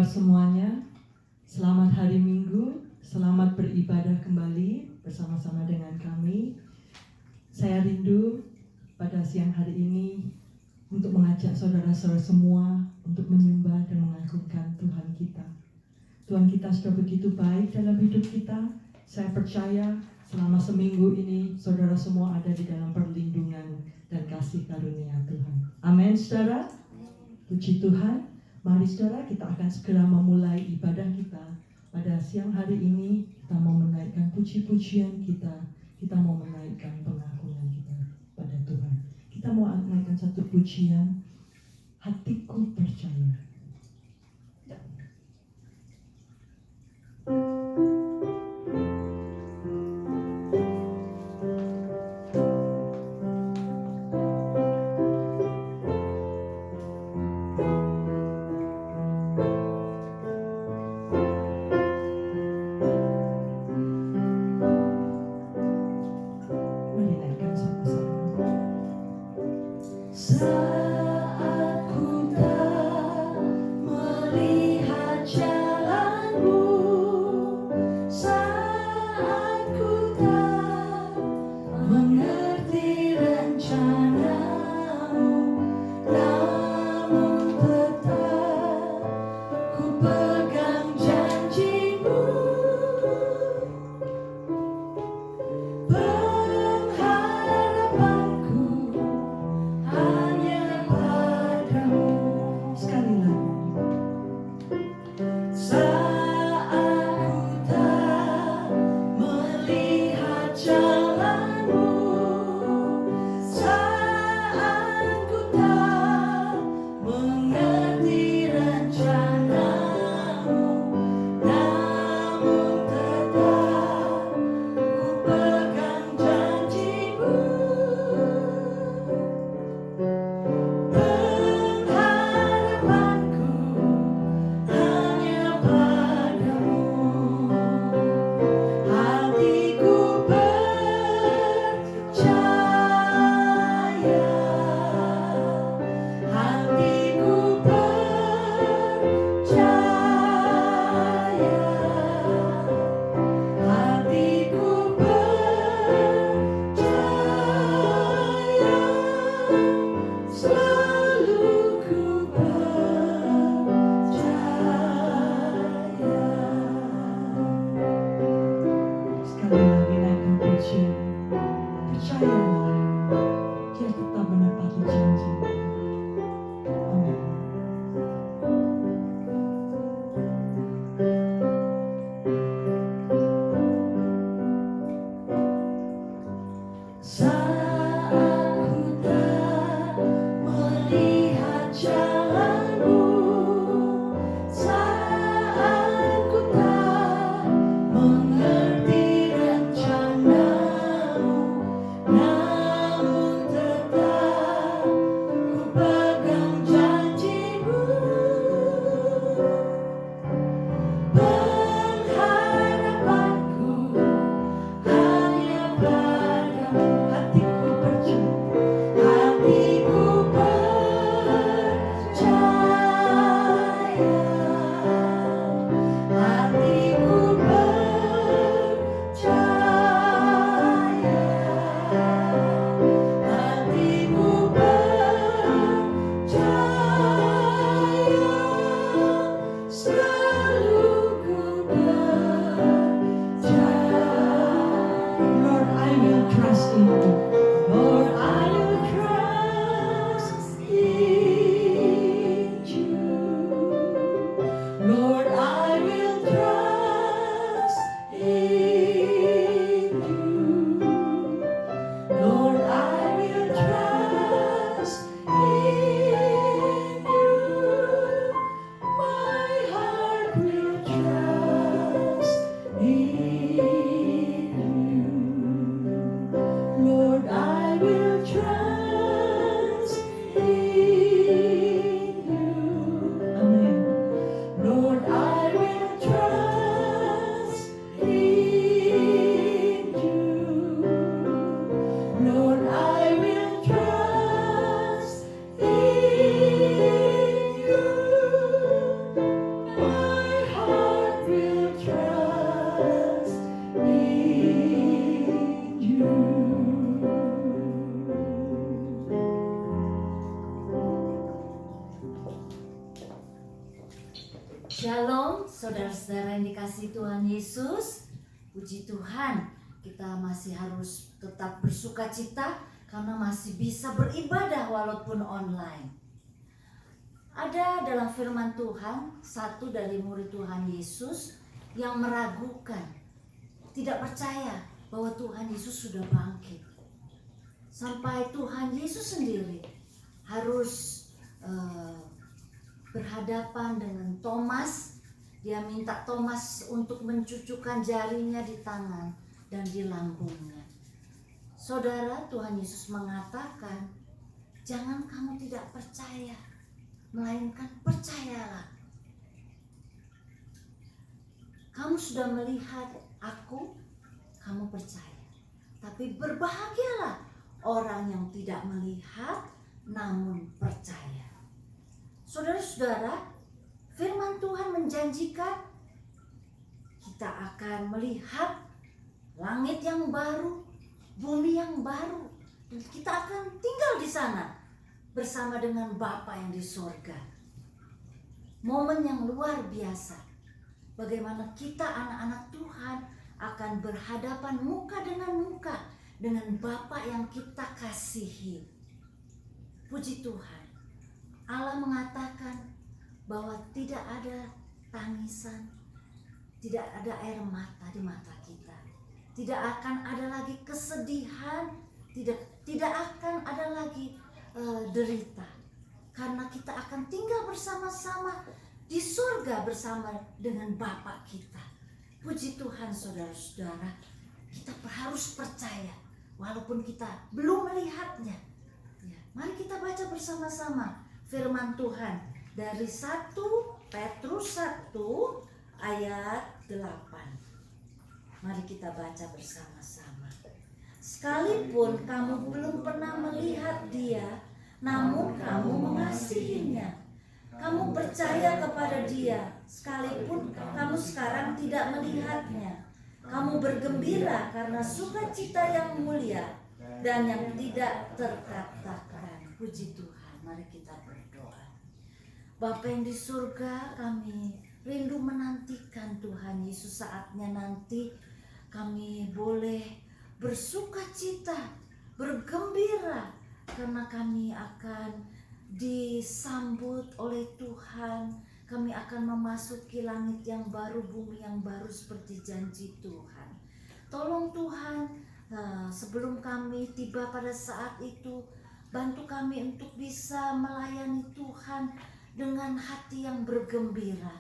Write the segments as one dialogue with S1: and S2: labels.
S1: semuanya, selamat hari Minggu, selamat beribadah kembali bersama-sama dengan kami. Saya rindu pada siang hari ini untuk mengajak saudara-saudara semua untuk menyembah dan mengagungkan Tuhan kita. Tuhan kita sudah begitu baik dalam hidup kita. Saya percaya selama seminggu ini saudara semua ada di dalam perlindungan dan kasih karunia Tuhan. Amin, saudara. Puji Tuhan. Mari saudara, kita akan segera memulai ibadah kita. Pada siang hari ini kita mau menaikkan puji-pujian kita. Kita mau menaikkan pengakuan kita pada Tuhan. Kita mau menaikkan satu pujian, hatiku percaya.
S2: Lord, I will trust. saudara yang dikasihi Tuhan Yesus, puji Tuhan, kita masih harus tetap bersuka cita karena masih bisa beribadah walaupun online. Ada dalam firman Tuhan, satu dari murid Tuhan Yesus yang meragukan, tidak percaya bahwa Tuhan Yesus sudah bangkit. Sampai Tuhan Yesus sendiri harus berhadapan dengan Thomas. Dia minta Thomas untuk mencucukkan jarinya di tangan dan di lambungnya. Saudara, Tuhan Yesus mengatakan, jangan kamu tidak percaya, melainkan percayalah. Kamu sudah melihat aku, kamu percaya. Tapi berbahagialah orang yang tidak melihat namun percaya. Saudara-saudara, firman Tuhan menjanjikan kita akan melihat langit yang baru, bumi yang baru, dan kita akan tinggal di sana bersama dengan Bapa yang di sorga. Momen yang luar biasa, bagaimana kita anak-anak Tuhan akan berhadapan muka dengan Bapa yang kita kasihi. Puji Tuhan, Allah mengatakan bahwa tidak ada tangisan, tidak ada air mata di mata kita, tidak akan ada lagi kesedihan, tidak akan ada lagi derita, karena kita akan tinggal bersama-sama di surga bersama dengan Bapa kita. Puji Tuhan, saudara-saudara, kita harus percaya walaupun kita belum melihatnya. Mari kita baca bersama-sama firman Tuhan dari 1 Petrus 1 ayat 8. Mari kita baca bersama-sama. Sekalipun kamu belum pernah melihat Dia, namun kamu mengasihinya. Kamu percaya kepada Dia, sekalipun kamu sekarang tidak melihatnya. Kamu bergembira karena sukacita yang mulia dan yang tidak terkatakan. Puji Tuhan, mari kita berdoa. Bapa yang di surga, kami rindu menantikan Tuhan Yesus saatnya nanti kami boleh bersukacita, bergembira karena kami akan disambut oleh Tuhan. Kami akan memasuki langit yang baru, bumi yang baru seperti janji Tuhan. Tolong Tuhan, sebelum kami tiba pada saat itu, bantu kami untuk bisa melayani Tuhan dengan hati yang bergembira.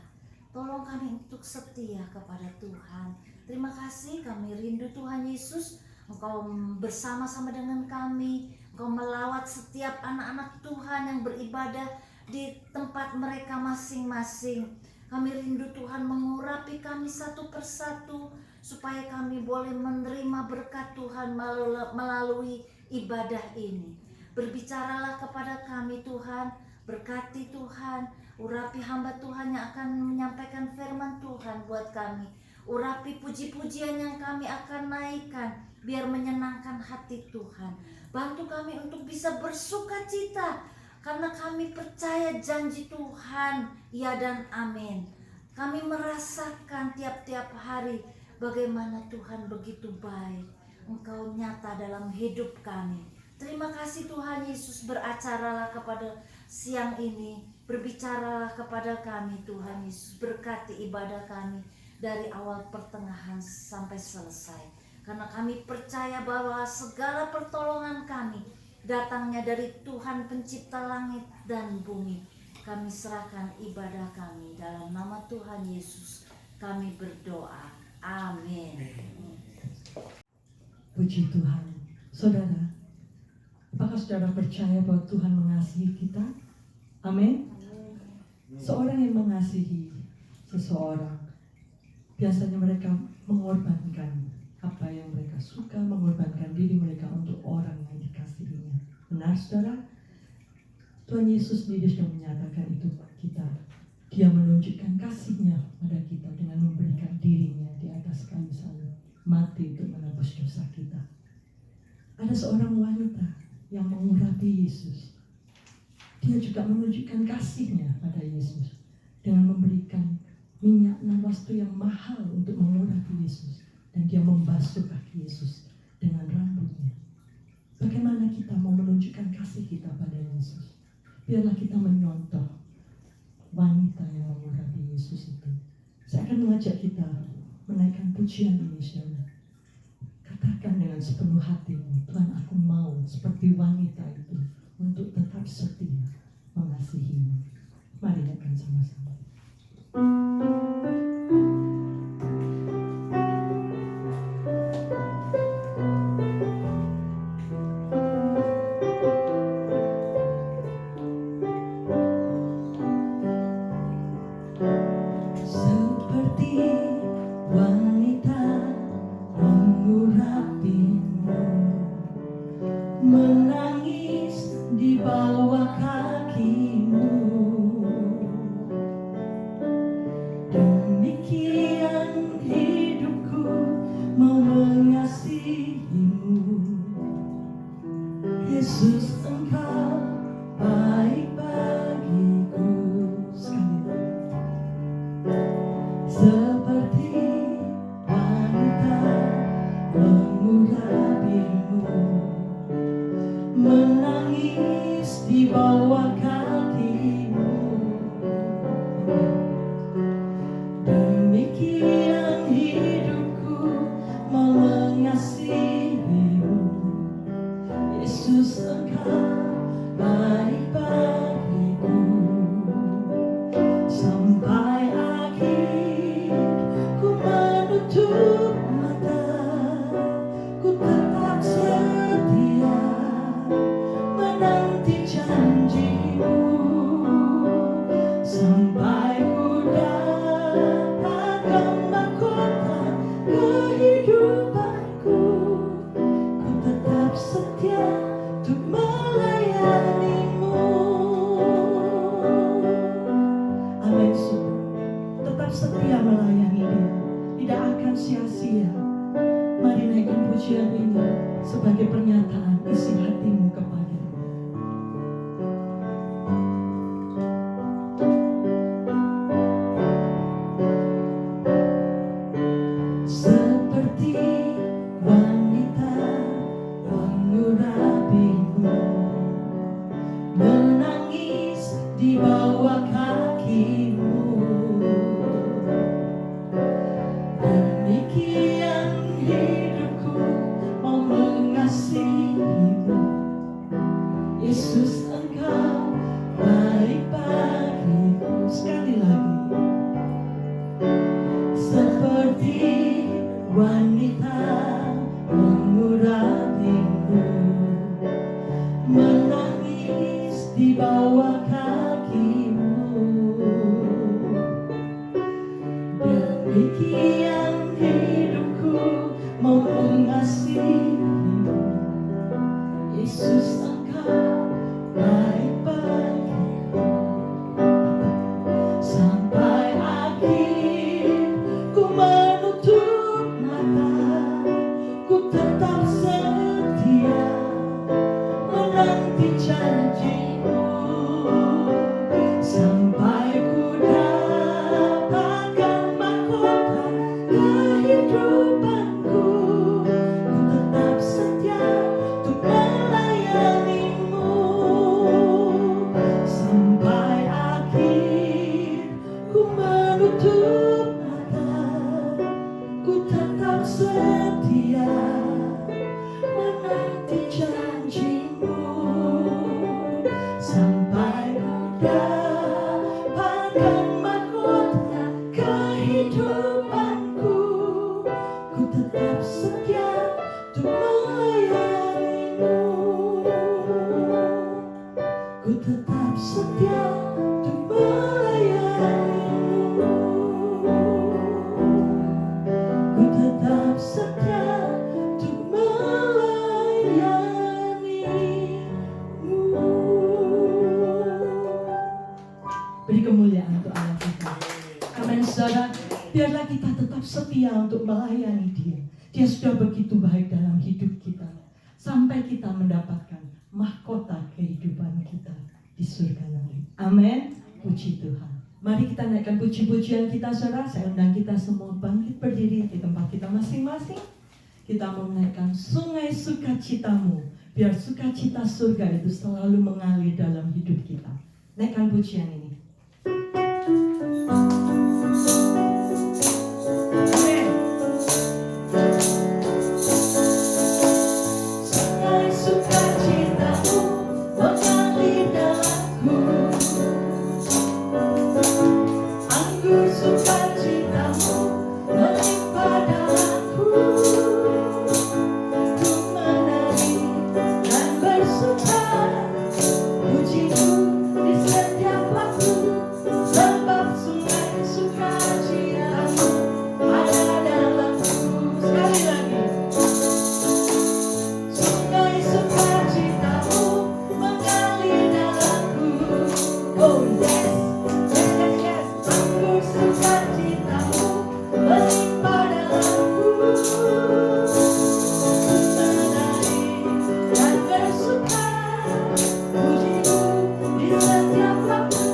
S2: Tolong kami untuk setia kepada Tuhan. Terima kasih, kami rindu Tuhan Yesus. Engkau bersama-sama dengan kami. Engkau melawat setiap anak-anak Tuhan yang beribadah di tempat mereka masing-masing. Kami rindu Tuhan mengurapi kami satu persatu, supaya kami boleh menerima berkat Tuhan melalui ibadah ini. Berbicaralah kepada kami Tuhan, berkati Tuhan, urapi hamba Tuhan yang akan menyampaikan firman Tuhan buat kami. Urapi puji-pujian yang kami akan naikkan, biar menyenangkan hati Tuhan. Bantu kami untuk bisa bersuka cita, karena kami percaya janji Tuhan, ya dan amin. Kami merasakan tiap-tiap hari bagaimana Tuhan begitu baik. Engkau nyata dalam hidup kami. Terima kasih Tuhan Yesus, beracaralah kepada siang ini, berbicaralah kepada kami Tuhan Yesus, berkati ibadah kami dari awal pertengahan sampai selesai. Karena kami percaya bahwa segala pertolongan kami datangnya dari Tuhan pencipta langit dan bumi. Kami serahkan ibadah kami dalam nama Tuhan Yesus. Kami berdoa. Amin.
S1: Puji Tuhan. Saudara, apakah saudara percaya bahwa Tuhan mengasihi kita? Amin. Seorang yang mengasihi seseorang, biasanya mereka mengorbankan apa yang mereka suka, mengorbankan diri mereka untuk orang yang dikasihinya. Benar saudara? Tuhan Yesus sendiri sudah menyatakan itu kepada kita. Dia menunjukkan kasih-Nya pada kita dengan memberikan dirinya di atas kayu salib, mati untuk menebus dosa kita. Ada seorang wanita yang mengurapi Yesus. Dia juga menunjukkan kasih-Nya pada Yesus dengan memberikan minyak nawas itu yang mahal untuk mengurapi Yesus. Dan dia membasuh kaki Yesus dengan rambutnya. Bagaimana kita mau menunjukkan kasih kita pada Yesus? Biarlah kita menyontoh wanita yang mengurapi Yesus itu. Saya akan mengajak kita menaikkan pujian ini, saudara. Katakan dengan sepenuh hatimu, Tuhan, aku mau seperti wanita itu untuk tetap setia mengasihimu. Mari naikkan sama-sama. Seperti wanita mengurapimu, menangis di bawah kakimu. Demikian hidupku mau mengasihimu. Yesus, Engkau baik bagiku. Sekali lagi. Seperti wanita mengurapimu, menangis di bawah kakimu. Demikian hidupku mau mengasihimu. Yesus, Engkau baik bagiku. Sampai akhir ku menutup mata, ku tetap setia menanti janjimu. Sampai ku dapatkan mahkota kehidupanku, ku tetap setia untuk melayanimu. Amin. Tetap setia melayani Dia, tidak akan sia-sia. Mari naikkan pujian ini sebagai pernyataan isi hatimu kepada-Nya. Seperti wanita mengurapimu, menangis di bawah kakimu. Demikian hidupku mau mengasihimu. Yesus, Engkau baik bagiku. Sekali lagi. Seperti wanita mengurapimu, menangis di bawah kakimu. Demikian hidupku mau mengasihimu. Yesus, Engkau baik bagiku. Sampai akhir ku menutup mata, ku tetap setia menanti janjimu. Sampai ku dapatkan mahkota kehidupanku, ku tetap setia untuk melayanimu. Sampai akhir ku menutup mata, ku tetap setia menanti janjimu. Sampai ku dapatkan mahkota kehidupanku, ku tetap setia untuk melayanimu. Ku tetap setia untuk melayanimu. Ku tetap setia untuk melayanimu. Beri kemuliaan untuk Allah kita. Amin, saudara. Biarlah kita tetap setia untuk melayani Dia. Dia sudah begitu baik dalam hidup kita, sampai kita mendapatkan mahkota kehidupan kita di surga nanti. Amin. Puji Tuhan. Mari kita kita naikkan puji-pujian kita, saudara. Saya undang kita semua bangkit berdiri di tempat kita masing-masing. Kita mau menaikkan sungai sukacitamu, biar sukacita surga itu selalu mengalir dalam hidup kita. Naikkan pujian ini. Amin. Sungai sukacitamu mengalir dalamku, anggur sukacitamu melimpah dalamku. Ku menari dan bersuka, pujimu di setiap waktu, sebab sungai sukacitamu ada dalamku. Sekali lagi. Sungai sukacitamu mengalir dalamku. Oh yes, yes, yes, yes. Anggur sukacitamu melimpah dalamku. Menari dan bersuka, pujimu di setiap waktu,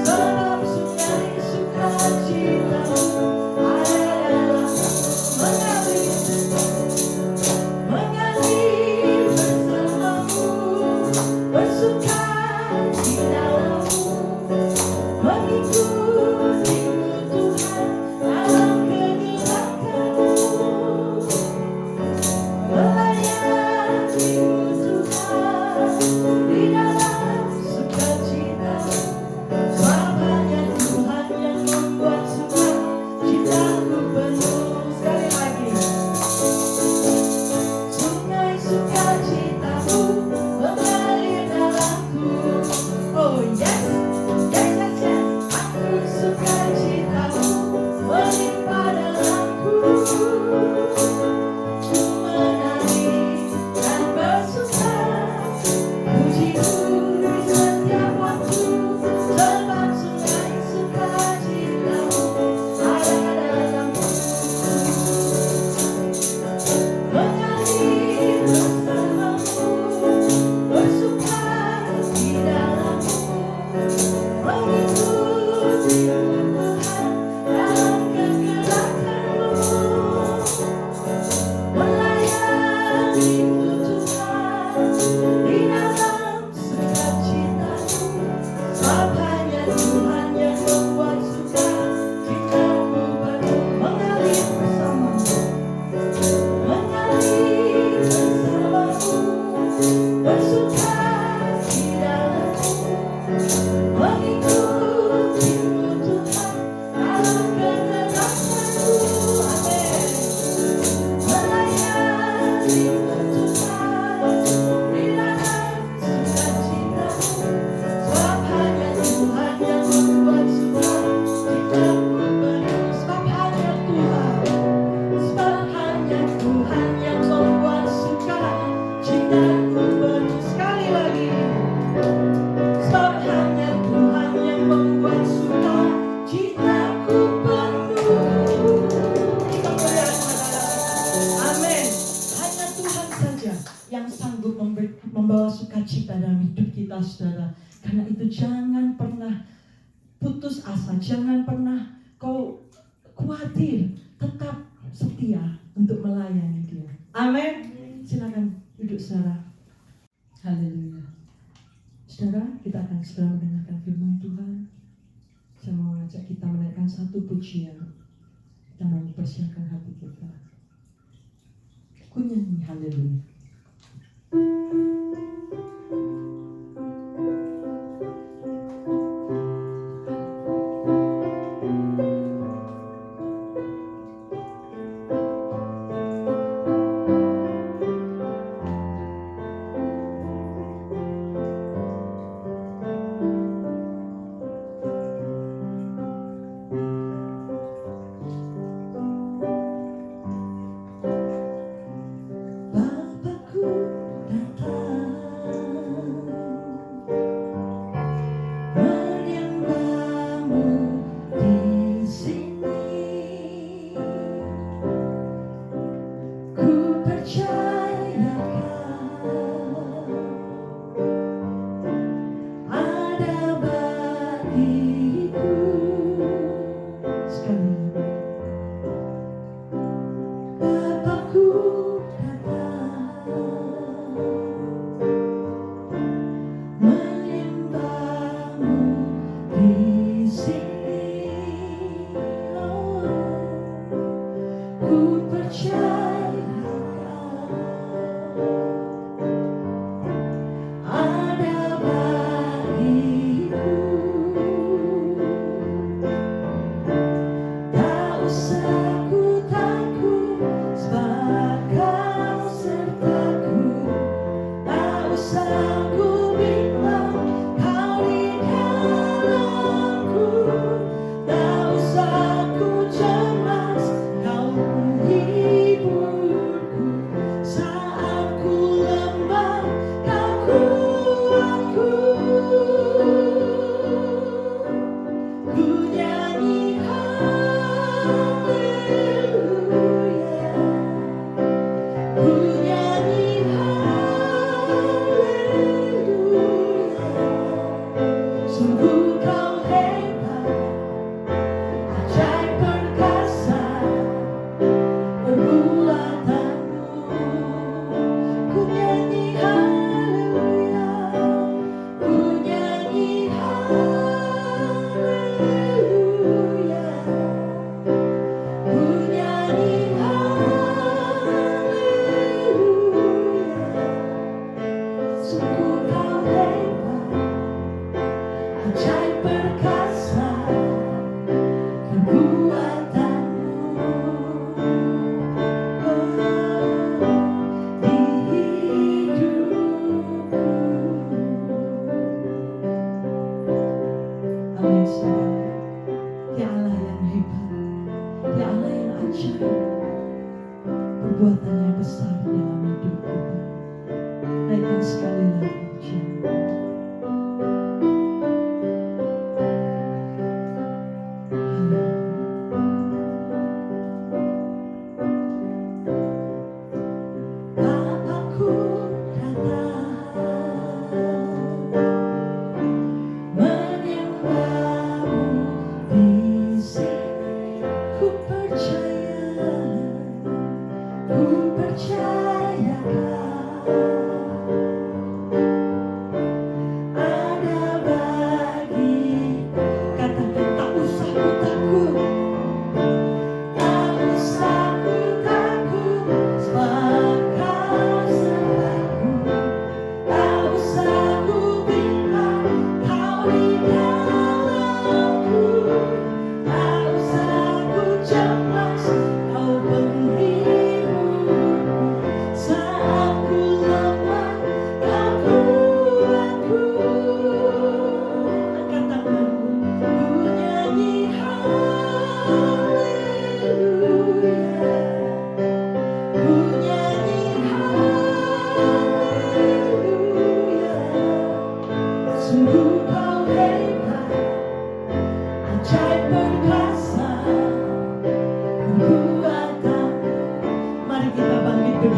S1: sebab sungai sukacitamu ada dalamku. Mengalir bersamamu, bersuka di dalammu, mengikutimu Tuhan dalam kegelapanmu, melayanimu Tuhan di dalam sukacitamu. Sebab hanya Tuhan yang membuat sukacitaku penuh. Sekali lagi. Sungai sukacitamu mengalir dalamku. Oh yes, yes, yes, yes. Anggur sukacitamu melimpah dalamku. Ku menari dan bersuka, pujimu di setiap waktu, sebab sungai sukacitamu ada dalamku. Mengalir bersamamu, bersuka di dalammu, mengikutimu Tuhan dalam kegelapanmu, melayanimu Tuhan di dalam sukacitamu. Sebab hanya Tuhan yang membuat sukacitamu penuh. Mengalir bersamamu, mengalir bersamamu, bersuka di dalammu, mengikutimu Tuhan dalam kegelapanmu. Amin. Melayanimu Tuhan di dalam sukacitamu. Sebab hanya Tuhan yang membuat sukacitamu penuh. Sebab hanya Tuhan. Sebab hanya Tuhan yang membuat sukacitaku penuh. Sekali lagi. Sebab hanya Tuhan yang membuat sukacitaku penuh. Kemuliaan saudara. Amin. Hanya Tuhan saja yang sanggup membawa sukacita dalam hidup kita, saudara. Karena itu jangan pernah putus asa, jangan pernah kau khawatir, tetap setia untuk melayani Dia. Amin. Silakan duduk, saudara. Haleluya. Saudara, kita akan segera mendengarkan firman Tuhan. Saya mau mengajak kita menaikkan satu pujian. Kita mau mempersiapkan hati kita. Ku nyanyi haleluya. Bapa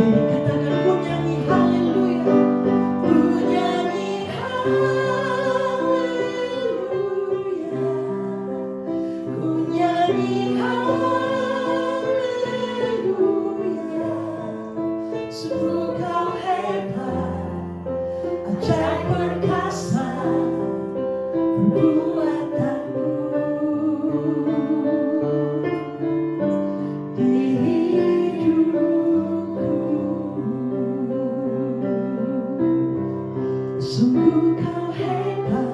S1: Jadi katakan ku nyanyi haleluya, ku nyanyi haleluya, ku nyanyi haleluya. Sungguh kau hebat, ajaib perkasa perbuatanmu di hidupku. Sungguh kau hebat,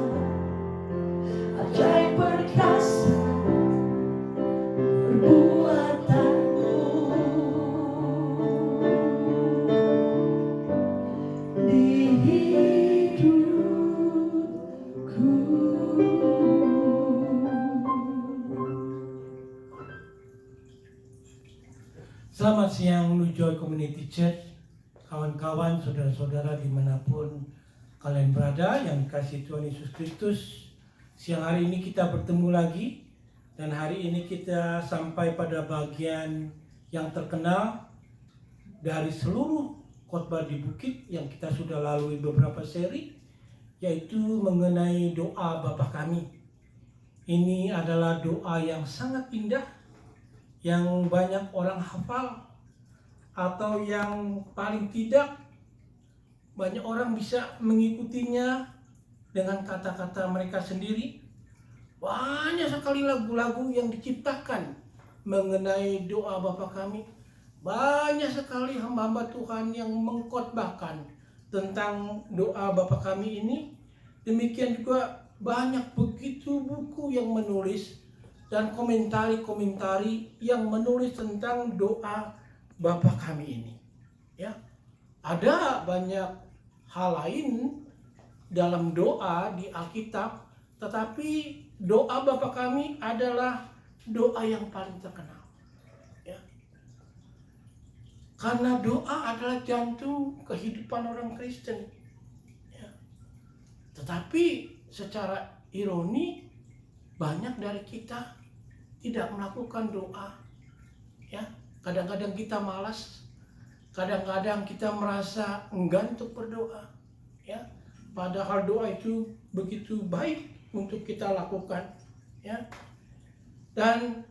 S1: ajaib perkasa perbuatanmu di hidupku.
S3: Selamat siang New Joy Community Church, kawan-kawan, saudara-saudara dimanapun kalian berada yang dikasihi Tuhan Yesus Kristus. Siang hari ini kita bertemu lagi, dan hari ini kita sampai pada bagian yang terkenal dari seluruh khotbah di bukit yang kita sudah lalui beberapa seri, yaitu mengenai doa Bapa Kami. Ini adalah doa yang sangat indah, yang banyak orang hafal, atau yang paling tidak banyak orang bisa mengikutinya dengan kata-kata mereka sendiri. Banyak sekali lagu-lagu yang diciptakan mengenai doa Bapa Kami. Banyak sekali hamba-hamba Tuhan yang mengkhotbahkan tentang doa Bapa Kami ini. Demikian juga banyak begitu buku yang menulis dan komentari-komentari yang menulis tentang doa Bapa Kami ini. Ya, ada banyak hal lain dalam doa di Alkitab, tetapi doa Bapa Kami adalah doa yang paling terkenal. Ya, karena doa adalah jantung kehidupan orang Kristen. Ya, tetapi secara ironi banyak dari kita tidak melakukan doa. Ya, kadang-kadang kita malas, kadang-kadang kita merasa enggan untuk berdoa. Ya, padahal doa itu begitu baik untuk kita lakukan. Ya, dan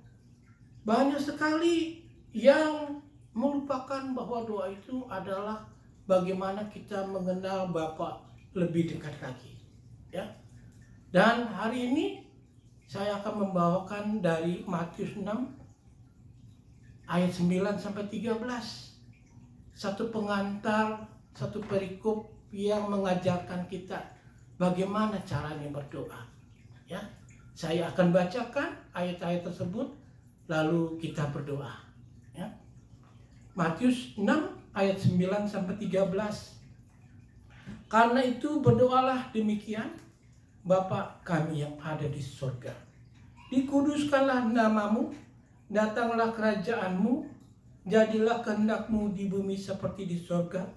S3: banyak sekali yang melupakan bahwa doa itu adalah bagaimana kita mengenal Bapa lebih dekat lagi. Ya, dan hari ini saya akan membawakan dari Matius 6 ayat 9 sampai 13. Satu pengantar, satu perikop yang mengajarkan kita bagaimana caranya berdoa. Ya, saya akan bacakan ayat-ayat tersebut lalu kita berdoa. Ya. Matius 6 ayat 9 sampai 13. Karena itu berdoalah demikian, Bapa kami yang ada di surga, dikuduskanlah namamu, datanglah kerajaanmu, jadilah kehendakmu di bumi seperti di surga.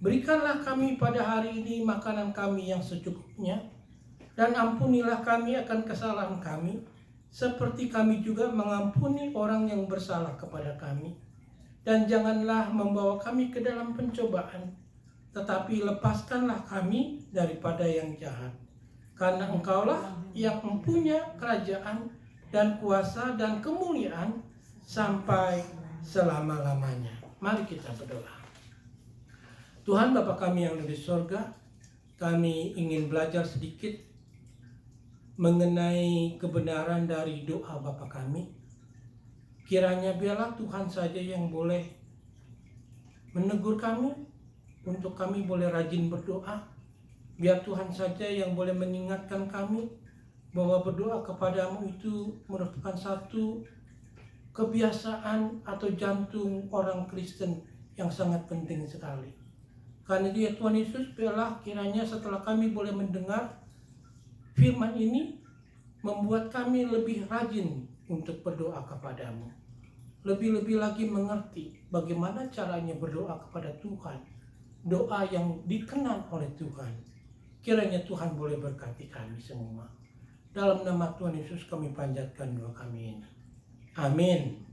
S3: Berikanlah kami pada hari ini makanan kami yang secukupnya, dan ampunilah kami akan kesalahan kami, seperti kami juga mengampuni orang yang bersalah kepada kami. Dan janganlah membawa kami ke dalam pencobaan, tetapi lepaskanlah kami daripada yang jahat. Karena Engkaulah yang mempunyai kerajaan dan kuasa dan kemuliaan sampai selama-lamanya. Mari kita berdoa. Tuhan Bapa kami yang ada di surga, kami ingin belajar sedikit mengenai kebenaran dari doa Bapa kami. Kiranya biarlah Tuhan saja yang boleh menegur kami, untuk kami boleh rajin berdoa. Biar Tuhan saja yang boleh mengingatkan kami bahwa berdoa kepadamu itu merupakan satu kebiasaan atau jantung orang Kristen yang sangat penting sekali. Karena dia Tuhan Yesus, biarlah kiranya setelah kami boleh mendengar firman ini, membuat kami lebih rajin untuk berdoa kepadamu. Lebih-lebih lagi mengerti bagaimana caranya berdoa kepada Tuhan. Doa yang dikenan oleh Tuhan. Kiranya Tuhan boleh berkati kami semua. Dalam nama Tuhan Yesus kami panjatkan doa kami ini. Amin.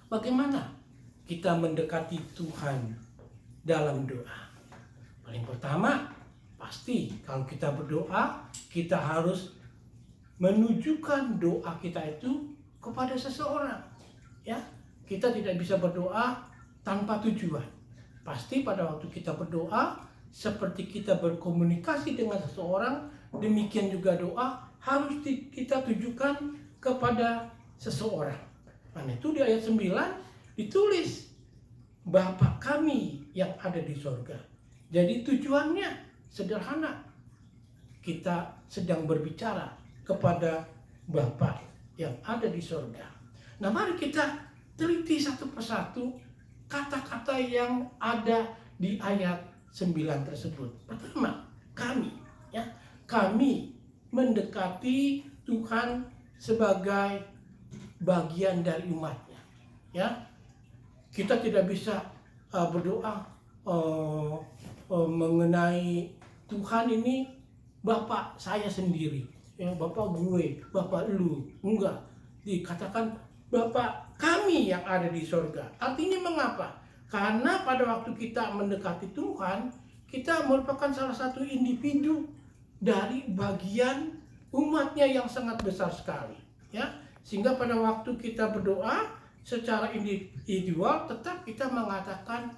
S3: Bagaimana kita mendekati Tuhan dalam doa? Paling pertama, pasti kalau kita berdoa, kita harus menunjukkan doa kita itu kepada seseorang. Ya, kita tidak bisa berdoa tanpa tujuan. Pasti pada waktu kita berdoa, seperti kita berkomunikasi dengan seseorang, demikian juga doa harus kita tujukan kepada seseorang. Nah, itu di ayat 9 ditulis, Bapa kami yang ada di sorga. Jadi tujuannya sederhana. Kita sedang berbicara kepada Bapa yang ada di sorga. Nah, mari kita teliti satu persatu kata-kata yang ada di ayat 9 tersebut. Pertama, kami. Ya, kami mendekati Tuhan sebagai bagian dari umatnya. Ya, kita tidak bisa berdoa mengenai Tuhan ini Bapak saya sendiri, ya, Bapak gue, Bapak lu. Enggak, dikatakan Bapak kami yang ada di sorga. Artinya mengapa? Karena pada waktu kita mendekati Tuhan, kita merupakan salah satu individu dari bagian umatnya yang sangat besar sekali, ya. Sehingga pada waktu kita berdoa secara individual, tetap kita mengatakan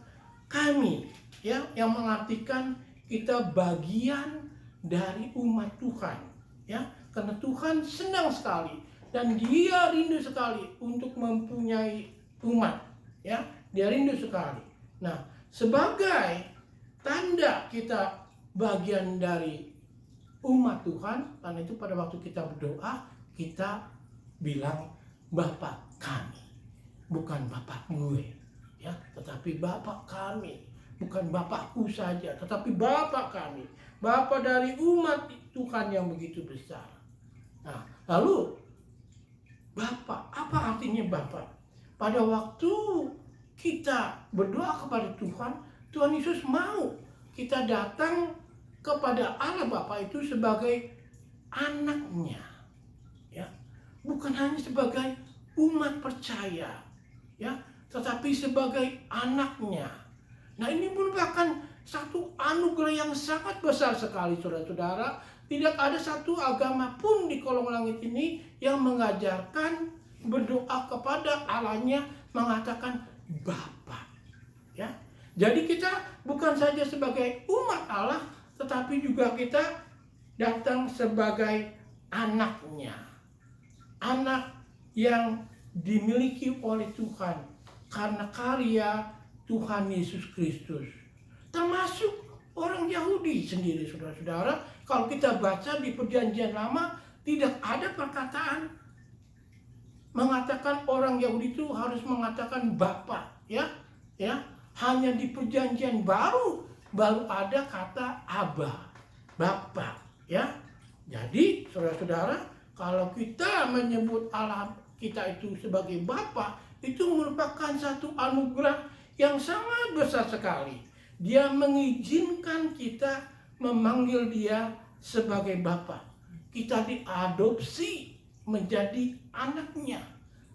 S3: kami, ya, yang mengartikan kita bagian dari umat Tuhan, ya. Karena Tuhan senang sekali dan Dia rindu sekali untuk mempunyai umat, ya. Dia rindu sekali. Nah, sebagai tanda kita bagian dari umat Tuhan, karena itu pada waktu kita berdoa, kita bilang Bapak kami, bukan Bapak gue, ya, tetapi Bapak kami, bukan Bapakku saja, tetapi Bapak kami, Bapak dari umat Tuhan yang begitu besar. Nah, lalu Bapak, apa artinya Bapak? Pada waktu kita berdoa kepada Tuhan, Tuhan Yesus mau kita datang kepada Allah Bapa itu sebagai anaknya, ya, bukan hanya sebagai umat percaya, ya, tetapi sebagai anaknya. Nah, ini merupakan satu anugerah yang sangat besar sekali, saudara-saudara. Tidak ada satu agama pun di kolong langit ini yang mengajarkan berdoa kepada Allahnya mengatakan Bapa, ya. Jadi kita bukan saja sebagai umat Allah, tetapi juga kita datang sebagai anaknya. Anak yang dimiliki oleh Tuhan karena karya Tuhan Yesus Kristus. Termasuk orang Yahudi sendiri, saudara-saudara. Kalau kita baca di Perjanjian Lama, tidak ada perkataan mengatakan orang Yahudi itu harus mengatakan Bapa, ya. Ya, hanya di Perjanjian Baru ada kata Aba, Bapa, ya. Jadi, saudara-saudara, kalau kita menyebut Allah kita itu sebagai Bapa, itu merupakan satu anugerah yang sangat besar sekali. Dia mengizinkan kita memanggil Dia sebagai Bapa. Kita diadopsi menjadi anaknya,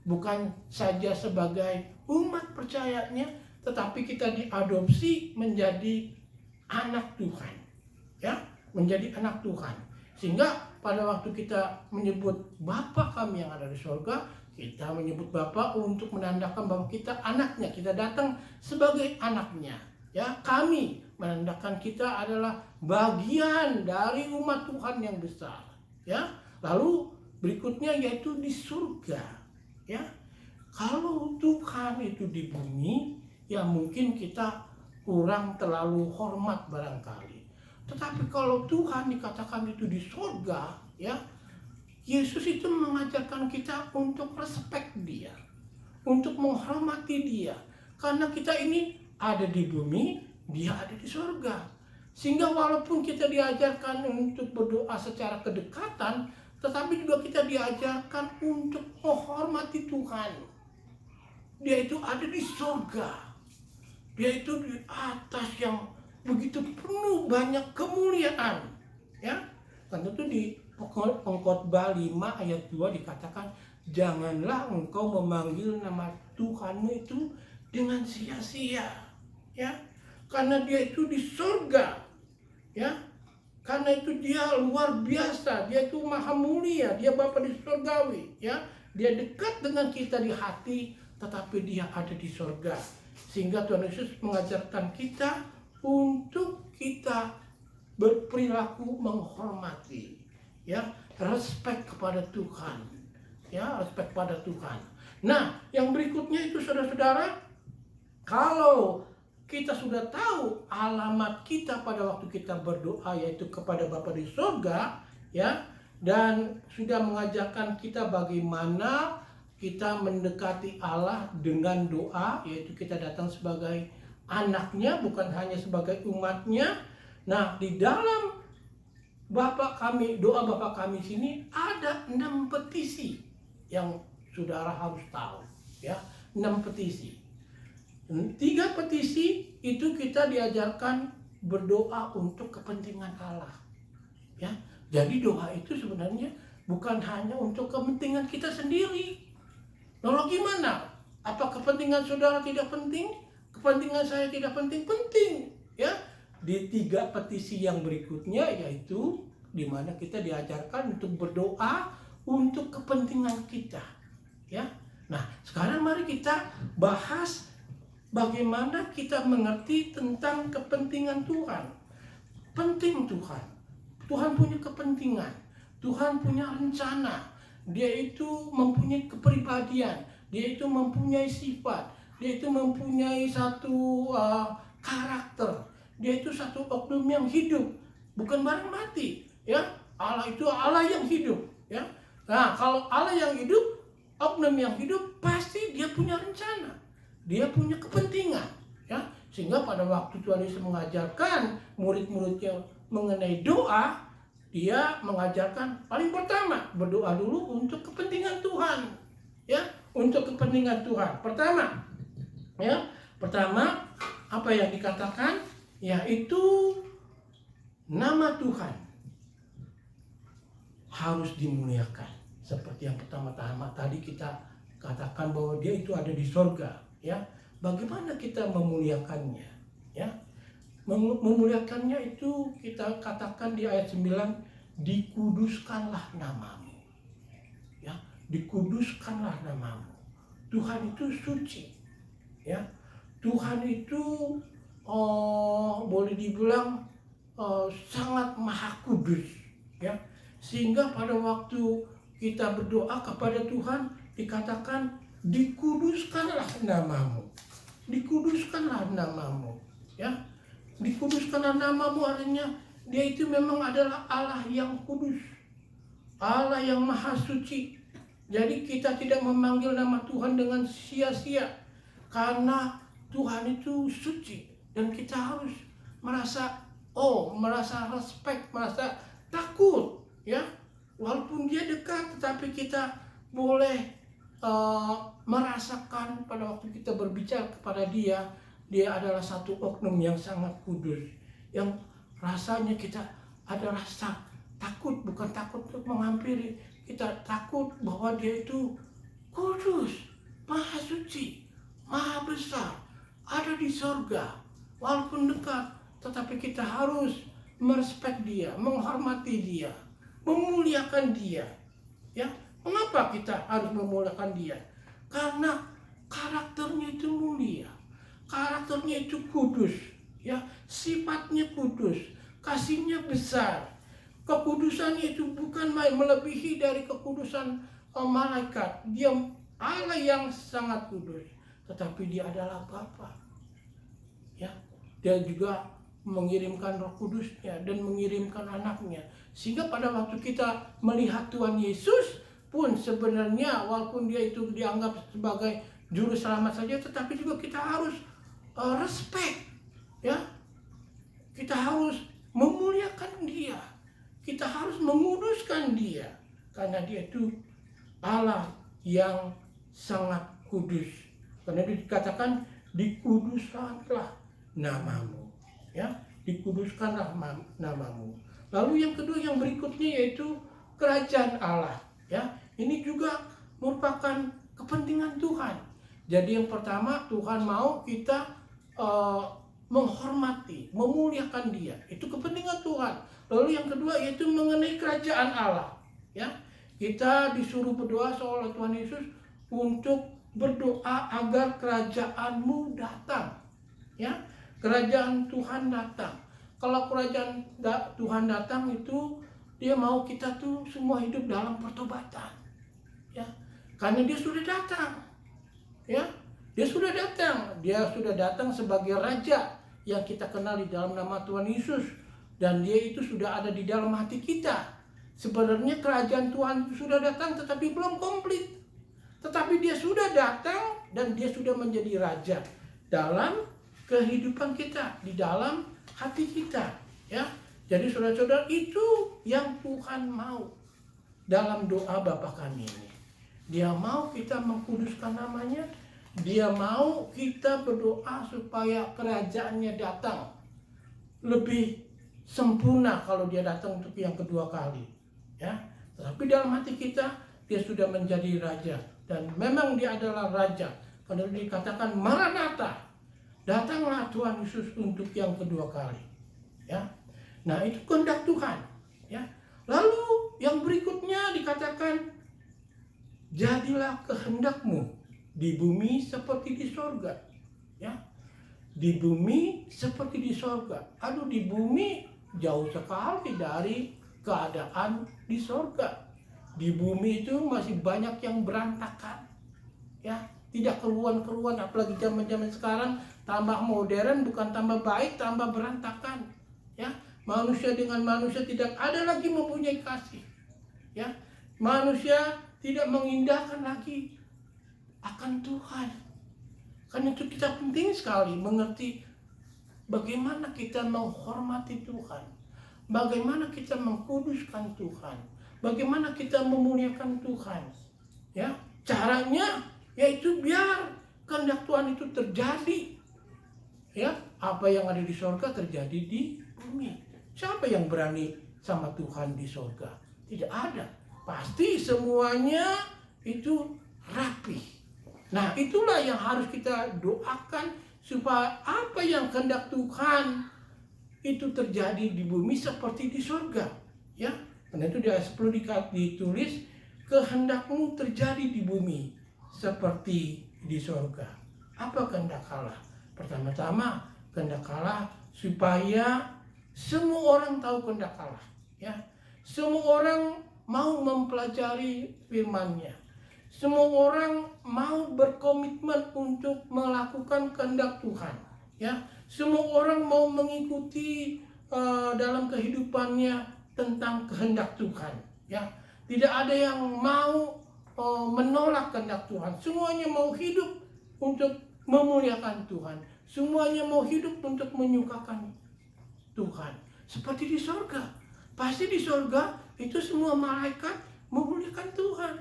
S3: bukan saja sebagai umat percayanya, tetapi kita diadopsi menjadi anak Tuhan, ya, menjadi anak Tuhan. Sehingga pada waktu kita menyebut Bapa kami yang ada di surga, kita menyebut Bapa untuk menandakan bahwa kita anaknya, kita datang sebagai anaknya, ya. Kami menandakan kita adalah bagian dari umat Tuhan yang besar, ya. Lalu berikutnya yaitu di surga, ya. Kalau Tuhan itu di bumi, ya mungkin kita kurang terlalu hormat barangkali. Tetapi kalau Tuhan dikatakan itu di surga, ya, Yesus itu mengajarkan kita untuk respect Dia, untuk menghormati Dia. Karena kita ini ada di bumi, Dia ada di surga. Sehingga walaupun kita diajarkan untuk berdoa secara kedekatan, tetapi juga kita diajarkan untuk menghormati Tuhan. Dia itu ada di surga. Dia itu di atas yang begitu penuh banyak kemuliaan, ya. Kan itu di Pengkhotbah 5 ayat 2 dikatakan, janganlah engkau memanggil nama Tuhanmu itu dengan sia-sia, ya. Karena dia itu di surga, ya. Karena itu dia luar biasa, dia itu maha mulia, dia Bapa di surgawi, ya. Dia dekat dengan kita di hati, tetapi dia ada di surga. Sehingga Tuhan Yesus mengajarkan kita untuk kita berperilaku menghormati, ya, respect kepada Tuhan, ya, respect pada Tuhan. Nah, yang berikutnya itu saudara-saudara, kalau kita sudah tahu alamat kita pada waktu kita berdoa, yaitu kepada Bapa di surga, ya, dan sudah mengajarkan kita bagaimana kita mendekati Allah dengan doa, yaitu kita datang sebagai anaknya, bukan hanya sebagai umatnya. Nah, di dalam Bapa kami, doa Bapa kami sini ada 6 petisi yang saudara harus tahu, ya, 6 petisi. 3 petisi itu kita diajarkan berdoa untuk kepentingan Allah, ya. Jadi doa itu sebenarnya bukan hanya untuk kepentingan kita sendiri. Lalu gimana? Apa kepentingan saudara tidak penting? Kepentingan saya tidak penting? Penting, ya. Di 3 petisi yang berikutnya, yaitu di mana kita diajarkan untuk berdoa untuk kepentingan kita, ya. Nah, sekarang mari kita bahas bagaimana kita mengerti tentang kepentingan Tuhan. Penting Tuhan. Tuhan punya kepentingan. Tuhan punya rencana. Dia itu mempunyai kepribadian. Dia itu mempunyai sifat. Dia itu mempunyai satu karakter. Dia itu satu oknum yang hidup. Bukan barang mati, ya. Allah itu Allah yang hidup, ya. Nah, kalau Allah yang hidup, oknum yang hidup, pasti dia punya rencana. Dia punya kepentingan, ya. Sehingga pada waktu Tuhan Yesus mengajarkan murid-muridnya mengenai doa, dia mengajarkan paling pertama berdoa dulu untuk kepentingan Tuhan, ya, untuk kepentingan Tuhan. Pertama, ya, pertama apa yang dikatakan, yaitu nama Tuhan harus dimuliakan. Seperti yang pertama-tama tadi kita katakan bahwa dia itu ada di surga, ya. Bagaimana kita memuliakannya, ya? Memuliakannya itu kita katakan di ayat 9, dikuduskanlah namamu, ya, dikuduskanlah namamu. Tuhan itu suci, ya. Tuhan itu boleh dibilang sangat maha kudus, ya. Sehingga pada waktu kita berdoa kepada Tuhan dikatakan dikuduskanlah namamu, dikuduskanlah namamu, ya. Dikuduskanlah namamu artinya dia itu memang adalah Allah yang kudus, Allah yang maha suci. Jadi kita tidak memanggil nama Tuhan dengan sia-sia, karena Tuhan itu suci. Dan kita harus merasa respect, merasa takut, ya. Walaupun dia dekat, tetapi kita boleh merasakan pada waktu kita berbicara kepada dia, dia adalah satu oknum yang sangat kudus, yang rasanya kita ada rasa takut, bukan takut untuk menghampiri, kita takut bahwa dia itu kudus, maha suci, maha besar, ada di surga. Walaupun dekat, tetapi kita harus merespek dia, menghormati dia, memuliakan dia, ya. Mengapa kita harus memuliakan dia? Karena karakternya itu mulia, karakternya itu kudus, ya, sifatnya kudus, kasihnya besar. Kekudusannya itu bukan main, melebihi dari kekudusan malaikat. Dia Allah yang sangat kudus, tetapi dia adalah Bapa, ya. Dia juga mengirimkan Roh Kudusnya dan mengirimkan anaknya. Sehingga pada waktu kita melihat Tuhan Yesus pun sebenarnya walaupun dia itu dianggap sebagai juru selamat saja, tetapi juga kita harus respect, ya. Kita harus memuliakan dia, kita harus menguduskan dia, karena dia itu Allah yang sangat kudus. Karena itu dikatakan dikuduskanlah namamu, ya, dikuduskanlah namamu. Lalu yang kedua, yang berikutnya yaitu kerajaan Allah, ya. Ini juga merupakan kepentingan Tuhan. Jadi yang pertama, Tuhan mau kita menghormati, memuliakan Dia. Itu kepentingan Tuhan. Lalu yang kedua yaitu mengenai kerajaan Allah. Ya, kita disuruh berdoa oleh Tuhan Yesus untuk berdoa agar kerajaan-Mu datang. Ya, kerajaan Tuhan datang. Kalau kerajaan Tuhan datang itu Dia mau kita tuh semua hidup dalam pertobatan. Ya, karena Dia sudah datang. Ya, Dia sudah datang. Dia sudah datang sebagai Raja yang kita kenal di dalam nama Tuhan Yesus. Dan Dia itu sudah ada di dalam hati kita. Sebenarnya kerajaan Tuhan itu sudah datang tetapi belum komplit. Tetapi Dia sudah datang dan Dia sudah menjadi Raja dalam kehidupan kita, di dalam hati kita. Ya, jadi saudara-saudara, itu yang Tuhan mau dalam doa Bapa Kami ini. Dia mau kita mengkuduskan namanya. Dia mau kita berdoa supaya kerajaannya datang lebih sempurna kalau Dia datang untuk yang kedua kali. Ya, tetapi dalam hati kita Dia sudah menjadi Raja, dan memang Dia adalah Raja. Karena dikatakan Maranatha, datanglah Tuhan Yesus untuk yang kedua kali. Ya, nah itu kehendak Tuhan. Ya, lalu yang berikutnya dikatakan, jadilah kehendak-Mu di bumi seperti di sorga. Ya, di bumi seperti di sorga. Aduh, di bumi jauh sekali dari keadaan di sorga. Di bumi itu masih banyak yang berantakan. Ya, tidak keruan-keruan, apalagi zaman-zaman sekarang tambah modern, bukan tambah baik, tambah berantakan. Ya, manusia dengan manusia tidak ada lagi mempunyai kasih. Ya, manusia tidak mengindahkan lagi akan Tuhan. Karena itu kita penting sekali mengerti bagaimana kita menghormati Tuhan, bagaimana kita mengkuduskan Tuhan, bagaimana kita memuliakan Tuhan. Ya, caranya yaitu biar kehendak Tuhan itu terjadi. Ya, apa yang ada di sorga terjadi di bumi. Siapa yang berani sama Tuhan di sorga? Tidak ada. Pasti semuanya itu rapi. Nah, itulah yang harus kita doakan supaya apa yang kehendak Tuhan itu terjadi di bumi seperti di surga. Ya, karena itu di ayat 10 ditulis, kehendak-Mu terjadi di bumi seperti di surga. Apa kehendak Allah? Pertama-tama, kehendak Allah supaya semua orang tahu kehendak Allah. Ya, semua orang mau mempelajari firman-Nya. Semua orang mau berkomitmen untuk melakukan kehendak Tuhan. Ya, semua orang mau mengikuti dalam kehidupannya tentang kehendak Tuhan. Ya, tidak ada yang mau menolak kehendak Tuhan. Semuanya mau hidup untuk memuliakan Tuhan. Semuanya mau hidup untuk menyukakan Tuhan. Seperti di sorga. Pasti di sorga itu semua malaikat memuliakan Tuhan.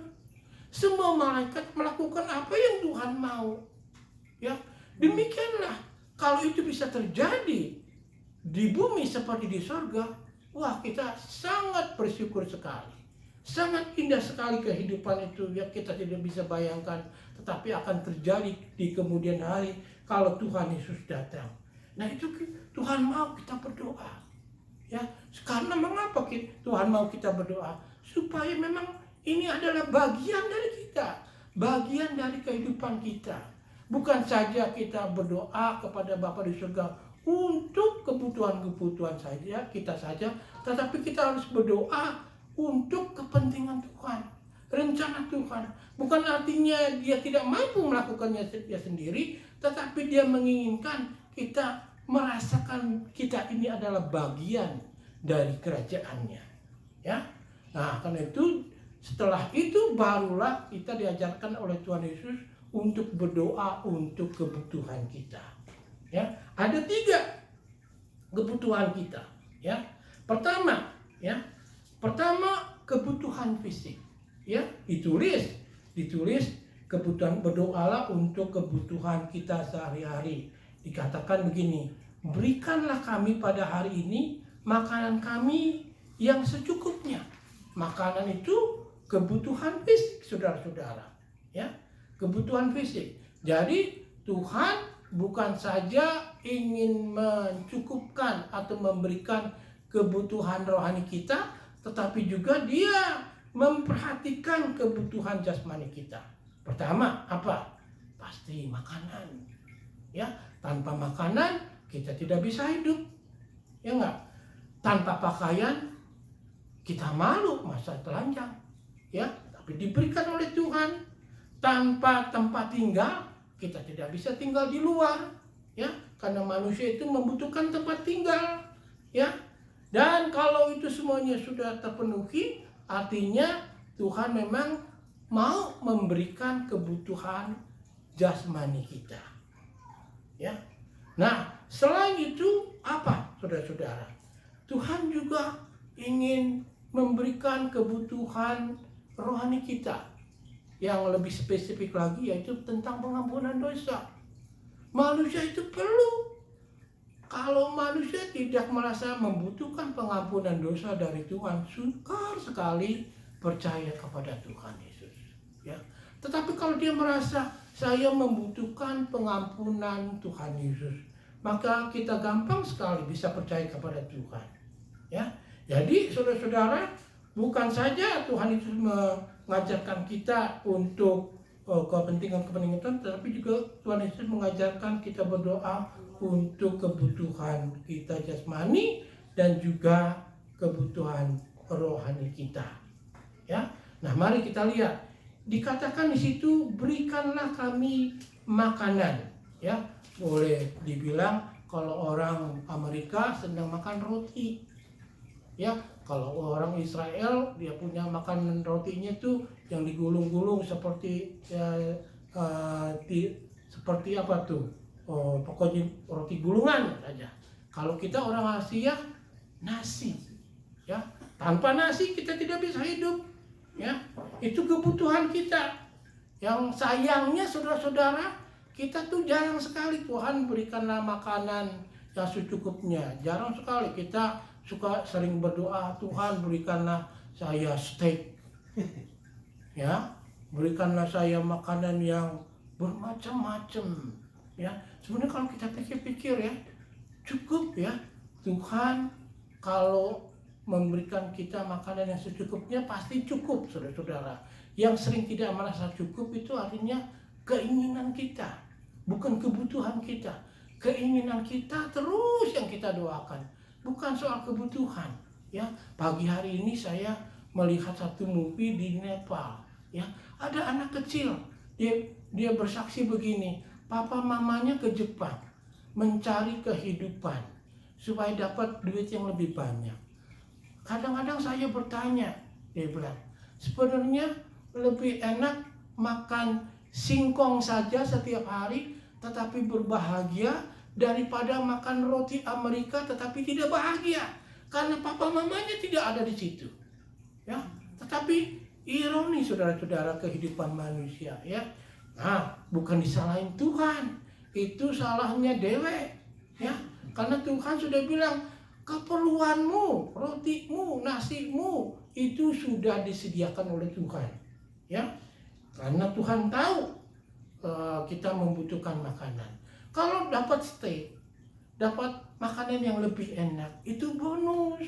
S3: Semua malaikat melakukan apa yang Tuhan mau. Ya, demikianlah kalau itu bisa terjadi di bumi seperti di surga, wah, kita sangat bersyukur sekali. Sangat indah sekali kehidupan itu yang kita tidak bisa bayangkan, tetapi akan terjadi di kemudian hari kalau Tuhan Yesus datang. Nah, itu Tuhan mau kita berdoa. Ya, karena mengapa Tuhan mau kita berdoa? Supaya memang ini adalah bagian dari kita, bagian dari kehidupan kita. Bukan saja kita berdoa kepada Bapa di surga untuk kebutuhan-kebutuhan kita saja, tetapi kita harus berdoa untuk kepentingan Tuhan, rencana Tuhan. Bukan artinya Dia tidak mampu melakukannya Dia sendiri, tetapi Dia menginginkan kita merasakan kita ini adalah bagian dari kerajaan-Nya. Ya, nah karena itu setelah itu barulah kita diajarkan oleh Tuhan Yesus untuk berdoa untuk kebutuhan kita. Ya, ada 3 kebutuhan kita. Ya, pertama kebutuhan fisik. Ya, ditulis kebutuhan, berdoalah untuk kebutuhan kita sehari-hari. Dikatakan begini, berikanlah kami pada hari ini makanan kami yang secukupnya. Makanan itu kebutuhan fisik, saudara-saudara. Ya, kebutuhan fisik. Jadi Tuhan bukan saja ingin mencukupkan atau memberikan kebutuhan rohani kita, tetapi juga Dia memperhatikan kebutuhan jasmani kita. Pertama, apa? Pasti makanan. Ya, tanpa makanan kita tidak bisa hidup. Ya enggak? Tanpa pakaian kita malu masa telanjang. Ya, tapi diberikan oleh Tuhan. Tanpa tempat tinggal kita tidak bisa tinggal di luar, ya, karena manusia itu membutuhkan tempat tinggal, ya. Dan kalau itu semuanya sudah terpenuhi, artinya Tuhan memang mau memberikan kebutuhan jasmani kita, ya. Nah, selain itu apa, saudara-saudara? Tuhan juga ingin memberikan kebutuhan rohani kita. Yang lebih spesifik lagi yaitu tentang pengampunan dosa. Manusia itu perlu. Kalau manusia tidak merasa membutuhkan pengampunan dosa dari Tuhan, sukar sekali percaya kepada Tuhan Yesus. Ya. Tetapi kalau dia merasa saya membutuhkan pengampunan Tuhan Yesus, maka kita gampang sekali bisa percaya kepada Tuhan. Ya. Jadi saudara-saudara, bukan saja Tuhan Yesus mengajarkan kita untuk kepentingan-kepentingan Tuhan, tetapi juga Tuhan Yesus mengajarkan kita berdoa untuk kebutuhan kita jasmani dan juga kebutuhan rohani kita. Ya, nah mari kita lihat. Dikatakan di situ, berikanlah kami makanan. Ya, boleh dibilang kalau orang Amerika sedang makan roti. Ya, kalau orang Israel dia punya makanan rotinya tuh yang digulung-gulung seperti seperti apa tuh? Pokoknya roti gulungan saja. Kalau kita orang Asia, nasi. Ya, tanpa nasi kita tidak bisa hidup. Ya, itu kebutuhan kita. Yang sayangnya saudara-saudara, kita tuh jarang sekali Tuhan berikanlah makanan yang secukupnya. Jarang sekali kita sering berdoa, Tuhan berikanlah saya steak, ya, berikanlah saya makanan yang bermacam-macam, ya. Sebenarnya kalau kita pikir-pikir ya, cukup ya. Tuhan kalau memberikan kita makanan yang secukupnya pasti cukup, saudara-saudara. Yang sering tidak merasa cukup itu artinya keinginan kita, bukan kebutuhan kita. Keinginan kita terus yang kita doakan. Bukan soal kebutuhan, ya. Pagi hari ini saya melihat satu movie di Nepal, ya. Ada anak kecil, dia bersaksi begini, papa mamanya ke Jepang mencari kehidupan supaya dapat duit yang lebih banyak. Kadang-kadang saya bertanya, dia bilang, sebenarnya lebih enak makan singkong saja setiap hari, tetapi berbahagia daripada makan roti Amerika tetapi tidak bahagia karena papa mamanya tidak ada di situ. Ya, tetapi ironi saudara-saudara kehidupan manusia, ya. Nah, bukan disalahin Tuhan, itu salahnya dewek, ya. Karena Tuhan sudah bilang keperluanmu, rotimu, nasimu itu sudah disediakan oleh Tuhan, ya. Karena Tuhan tahu kita membutuhkan makanan. Kalau dapat steak, dapat makanan yang lebih enak, itu bonus.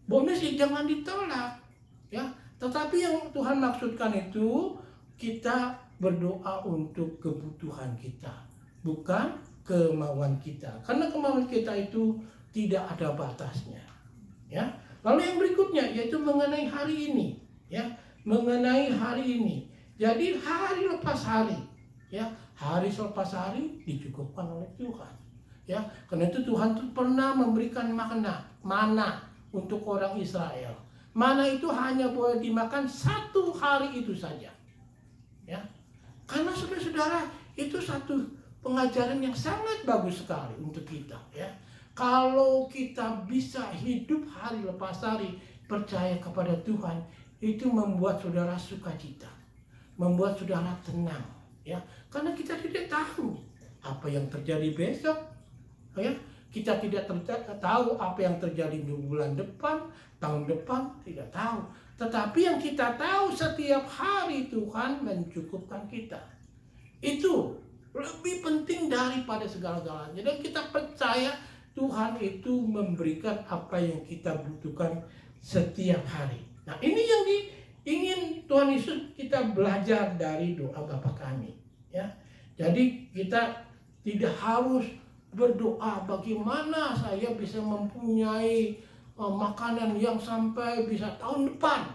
S3: Bonus jangan ditolak, ya. Tetapi yang Tuhan maksudkan itu kita berdoa untuk kebutuhan kita, bukan kemauan kita. Karena kemauan kita itu tidak ada batasnya, ya. Lalu yang berikutnya yaitu mengenai hari ini, ya. Mengenai hari ini. Jadi hari lepas hari, ya. Hari selepas hari dicukupkan oleh Tuhan, ya. Karena itu Tuhan tuh pernah memberikan mana untuk orang Israel. Mana itu hanya boleh dimakan satu hari itu saja, ya. Karena saudara-saudara itu satu pengajaran yang sangat bagus sekali untuk kita, ya. Kalau kita bisa hidup hari lepas hari percaya kepada Tuhan, itu membuat saudara sukacita, membuat saudara tenang, ya. Karena kita tidak tahu apa yang terjadi besok, ya. Kita tidak tahu apa yang terjadi di bulan depan, tahun depan, tidak tahu. Tetapi yang kita tahu setiap hari Tuhan mencukupkan kita. Itu lebih penting daripada segala-galanya. Dan kita percaya Tuhan itu memberikan apa yang kita butuhkan setiap hari. Nah, ini yang ingin Tuhan Yesus kita belajar dari doa Bapa kami, ya. Jadi kita tidak harus berdoa bagaimana saya bisa mempunyai makanan yang sampai bisa tahun depan,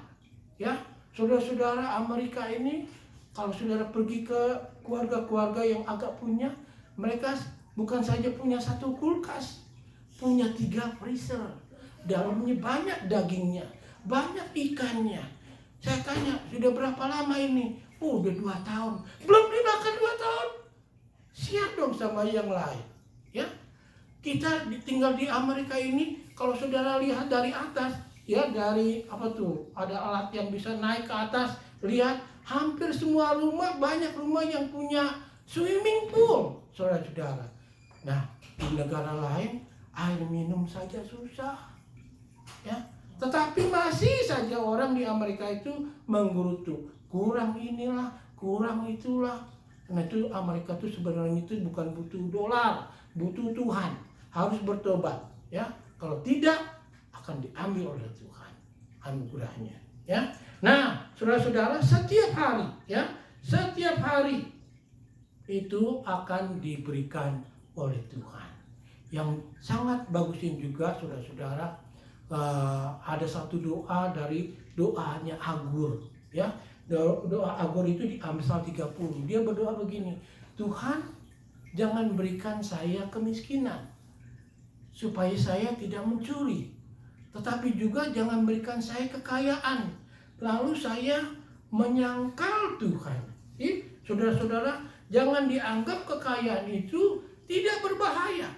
S3: ya. Saudara-saudara, Amerika ini kalau saudara pergi ke keluarga-keluarga yang agak punya, mereka bukan saja punya satu kulkas, punya 3 freezer. Dalamnya banyak dagingnya, banyak ikannya. Saya tanya, sudah berapa lama ini? Oh, udah 2 tahun. Belum dimakan 2 tahun. Siap dong sama yang lain. Ya, kita tinggal di Amerika ini, kalau saudara lihat dari atas, ya dari apa tuh? Ada alat yang bisa naik ke atas. Lihat, hampir semua rumah, banyak rumah yang punya swimming pool, saudara-saudara. Nah, di negara lain air minum saja susah, ya. Tetapi masih saja orang di Amerika itu menggerutu, kurang inilah, kurang itulah. Karena itu Amerika itu sebenarnya itu bukan butuh dolar, butuh Tuhan, harus bertobat, ya. Kalau tidak akan diambil oleh Tuhan anugerahnya, ya. Nah, saudara-saudara, setiap hari, ya, setiap hari itu akan diberikan oleh Tuhan. Yang sangat bagusin juga, saudara-saudara, ada satu doa dari doanya Agur, ya. Doa Agur itu di Amsal 30. Dia berdoa begini, Tuhan, jangan berikan saya kemiskinan supaya saya tidak mencuri, tetapi juga jangan berikan saya kekayaan lalu saya menyangkal Tuhan. Saudara-saudara, jangan dianggap kekayaan itu tidak berbahaya,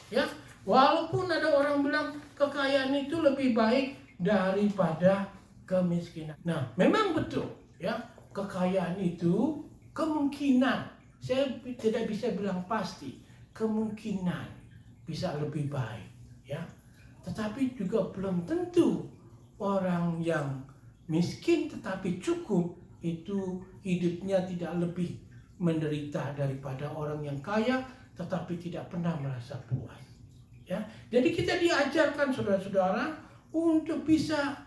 S3: ya. Walaupun ada orang bilang kekayaan itu lebih baik daripada kemiskinan. Nah, memang betul, ya, kekayaan itu kemungkinan, saya tidak bisa bilang pasti, kemungkinan bisa lebih baik, ya. Tetapi juga belum tentu orang yang miskin tetapi cukup itu hidupnya tidak lebih menderita daripada orang yang kaya tetapi tidak pernah merasa puas, ya. Jadi kita diajarkan, saudara-saudara, untuk bisa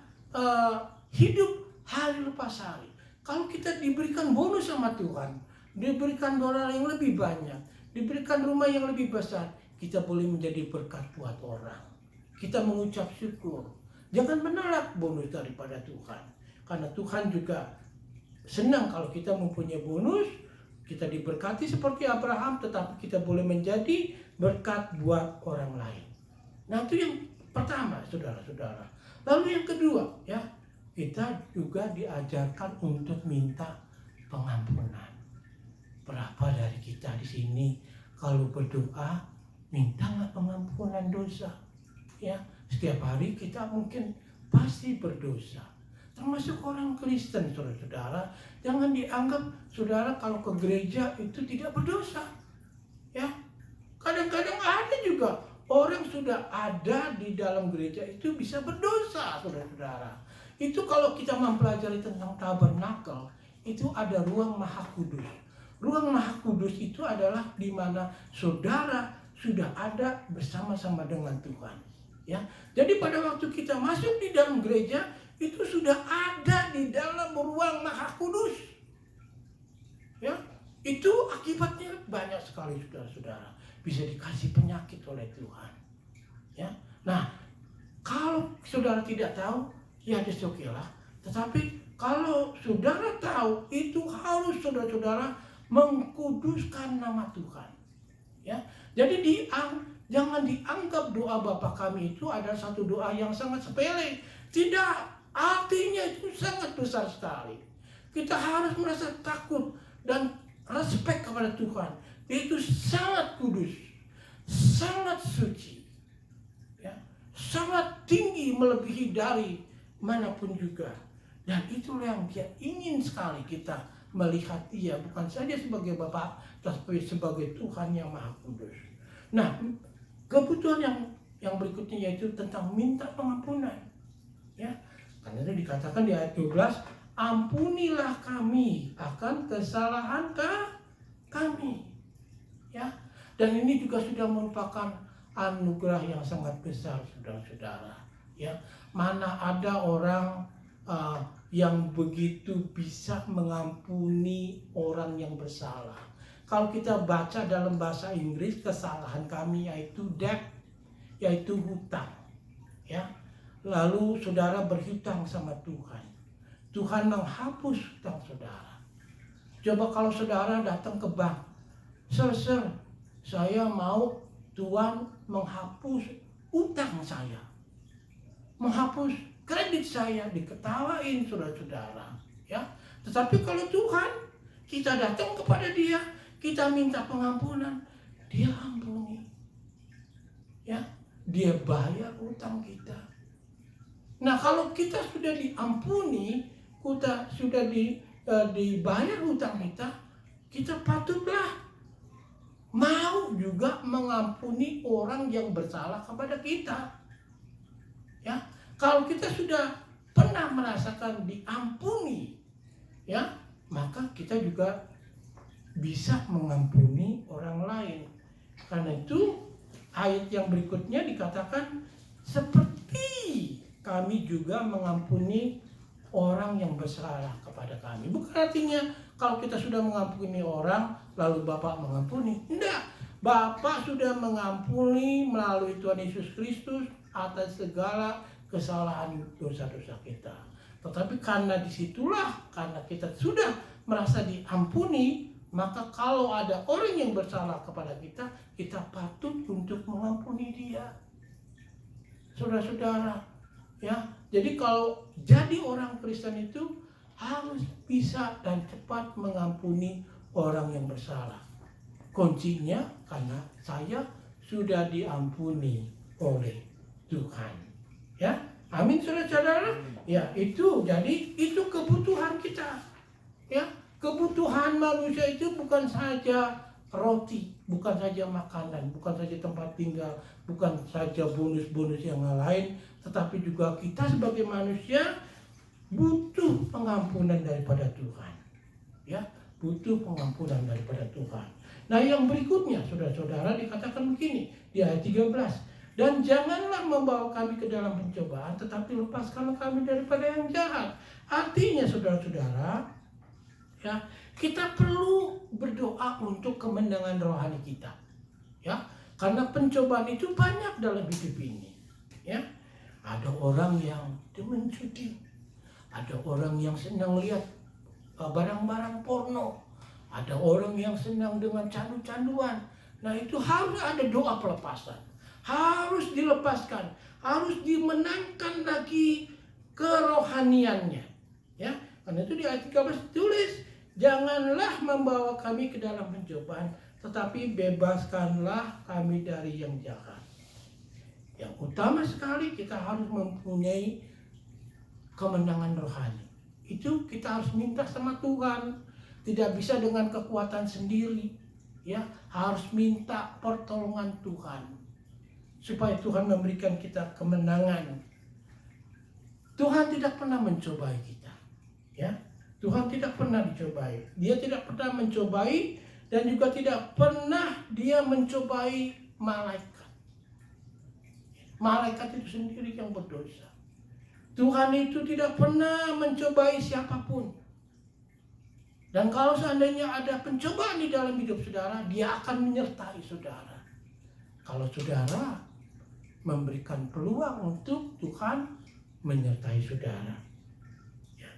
S3: hidup hari lepas hari. Kalau kita diberikan bonus sama Tuhan, diberikan dolar yang lebih banyak, diberikan rumah yang lebih besar, kita boleh menjadi berkat buat orang. Kita mengucap syukur. Jangan menolak bonus daripada Tuhan. Karena Tuhan juga senang kalau kita mempunyai bonus, kita diberkati seperti Abraham, tetapi kita boleh menjadi berkat buat orang lain. Nah, itu yang pertama, saudara-saudara. Lalu yang kedua, ya, kita juga diajarkan untuk minta pengampunan. Berapa dari kita di sini kalau berdoa minta nggak pengampunan dosa? Ya, setiap hari kita mungkin pasti berdosa. Termasuk orang Kristen, saudara-saudara. Jangan dianggap saudara kalau ke gereja itu tidak berdosa, ya. Kadang-kadang ada juga orang sudah ada di dalam gereja itu bisa berdosa, saudara-saudara. Itu kalau kita mempelajari tentang tabernakel, itu ada ruang Maha Kudus. Ruang Maha Kudus itu adalah di mana saudara sudah ada bersama-sama dengan Tuhan. Ya, jadi pada waktu kita masuk di dalam gereja itu sudah ada di dalam ruang Maha Kudus. Ya, itu akibatnya banyak sekali, saudara-saudara, bisa dikasih penyakit oleh Tuhan. Ya, nah kalau saudara tidak tahu, ya okelah. Tetapi kalau saudara tahu, itu harus saudara-saudara mengkuduskan nama Tuhan. Ya, jadi jangan dianggap doa Bapa kami itu adalah satu doa yang sangat sepele. Tidak, artinya itu sangat besar sekali. Kita harus merasa takut dan respek kepada Tuhan. Itu sangat kudus, sangat suci, ya, sangat tinggi melebihi dari manapun juga. Dan itulah yang Dia ingin sekali kita melihat Dia bukan saja sebagai Bapa, tapi sebagai Tuhan yang Maha Kudus. Nah, kebutuhan yang berikutnya yaitu tentang minta pengampunan, ya. Karena itu dikatakan di ayat 12, ampunilah kami akan kesalahan kami. Ya. Dan ini juga sudah merupakan anugerah yang sangat besar, saudara-saudara. Ya. Mana ada orang yang begitu bisa mengampuni orang yang bersalah. Kalau kita baca dalam bahasa Inggris, kesalahan kami yaitu debt, yaitu hutang. Ya. Lalu saudara berhutang sama Tuhan. Tuhan menghapus hutang saudara. Coba kalau saudara datang ke bank, Sir, saya mau Tuhan menghapus utang saya, menghapus kredit saya, diketawain saudara-saudara. Ya. Tetapi kalau Tuhan, kita datang kepada Dia, kita minta pengampunan, Dia ampuni. Ya, Dia bayar utang kita. Nah, kalau kita sudah diampuni, kita sudah dibayar utang kita, kita patutlah mau juga mengampuni orang yang bersalah kepada kita. Ya, kalau kita sudah pernah merasakan diampuni, ya, maka kita juga bisa mengampuni orang lain. Karena itu ayat yang berikutnya dikatakan seperti kami juga mengampuni orang yang bersalah kepada kami. Bukan artinya kalau kita sudah mengampuni orang lalu Bapak mengampuni. Tidak. Bapak sudah mengampuni melalui Tuhan Yesus Kristus atas segala kesalahan dosa-dosa kita. Tetapi karena disitulah, karena kita sudah merasa diampuni, maka kalau ada orang yang bersalah kepada kita, kita patut untuk mengampuni dia. Saudara-saudara, ya. Jadi kalau jadi orang Kristen itu harus bisa dan cepat mengampuni orang yang bersalah. Kuncinya karena saya sudah diampuni oleh Tuhan. Ya, amin saudara-saudara. Ya, itu jadi itu kebutuhan kita. Ya, kebutuhan manusia itu bukan saja roti, bukan saja makanan, bukan saja tempat tinggal, bukan saja bonus-bonus yang lain, tetapi juga kita sebagai manusia butuh pengampunan daripada Tuhan. Ya, butuh pengampunan daripada Tuhan. Nah, yang berikutnya saudara-saudara dikatakan begini di ayat 13. Dan janganlah membawa kami ke dalam pencobaan, tetapi lepaskanlah kami daripada yang jahat. Artinya saudara-saudara, ya, kita perlu berdoa untuk kemenangan rohani kita. Ya, karena pencobaan itu banyak dalam hidup ini. Ya, ada orang yang demen judi, ada orang yang senang lihat barang-barang porno, ada orang yang senang dengan candu-canduan. Nah, itu harus ada doa pelepasan. Harus dilepaskan, harus dimenangkan lagi kerohaniannya. Ya, karena itu di ayat 13 tulis, janganlah membawa kami ke dalam pencobaan, tetapi bebaskanlah kami dari yang jahat. Yang utama sekali kita harus mempunyai kemenangan rohani. Itu kita harus minta sama Tuhan. Tidak bisa dengan kekuatan sendiri. Ya, harus minta pertolongan Tuhan. Supaya Tuhan memberikan kita kemenangan. Tuhan tidak pernah mencobai kita. Ya, Tuhan tidak pernah dicobai. Dia tidak pernah mencobai dan juga tidak pernah dia mencobai malaikat. Malaikat itu sendiri yang berdosa. Tuhan itu tidak pernah mencobai siapapun. Dan kalau seandainya ada pencobaan di dalam hidup saudara, dia akan menyertai saudara. Kalau saudara memberikan peluang untuk Tuhan menyertai saudara. Ya.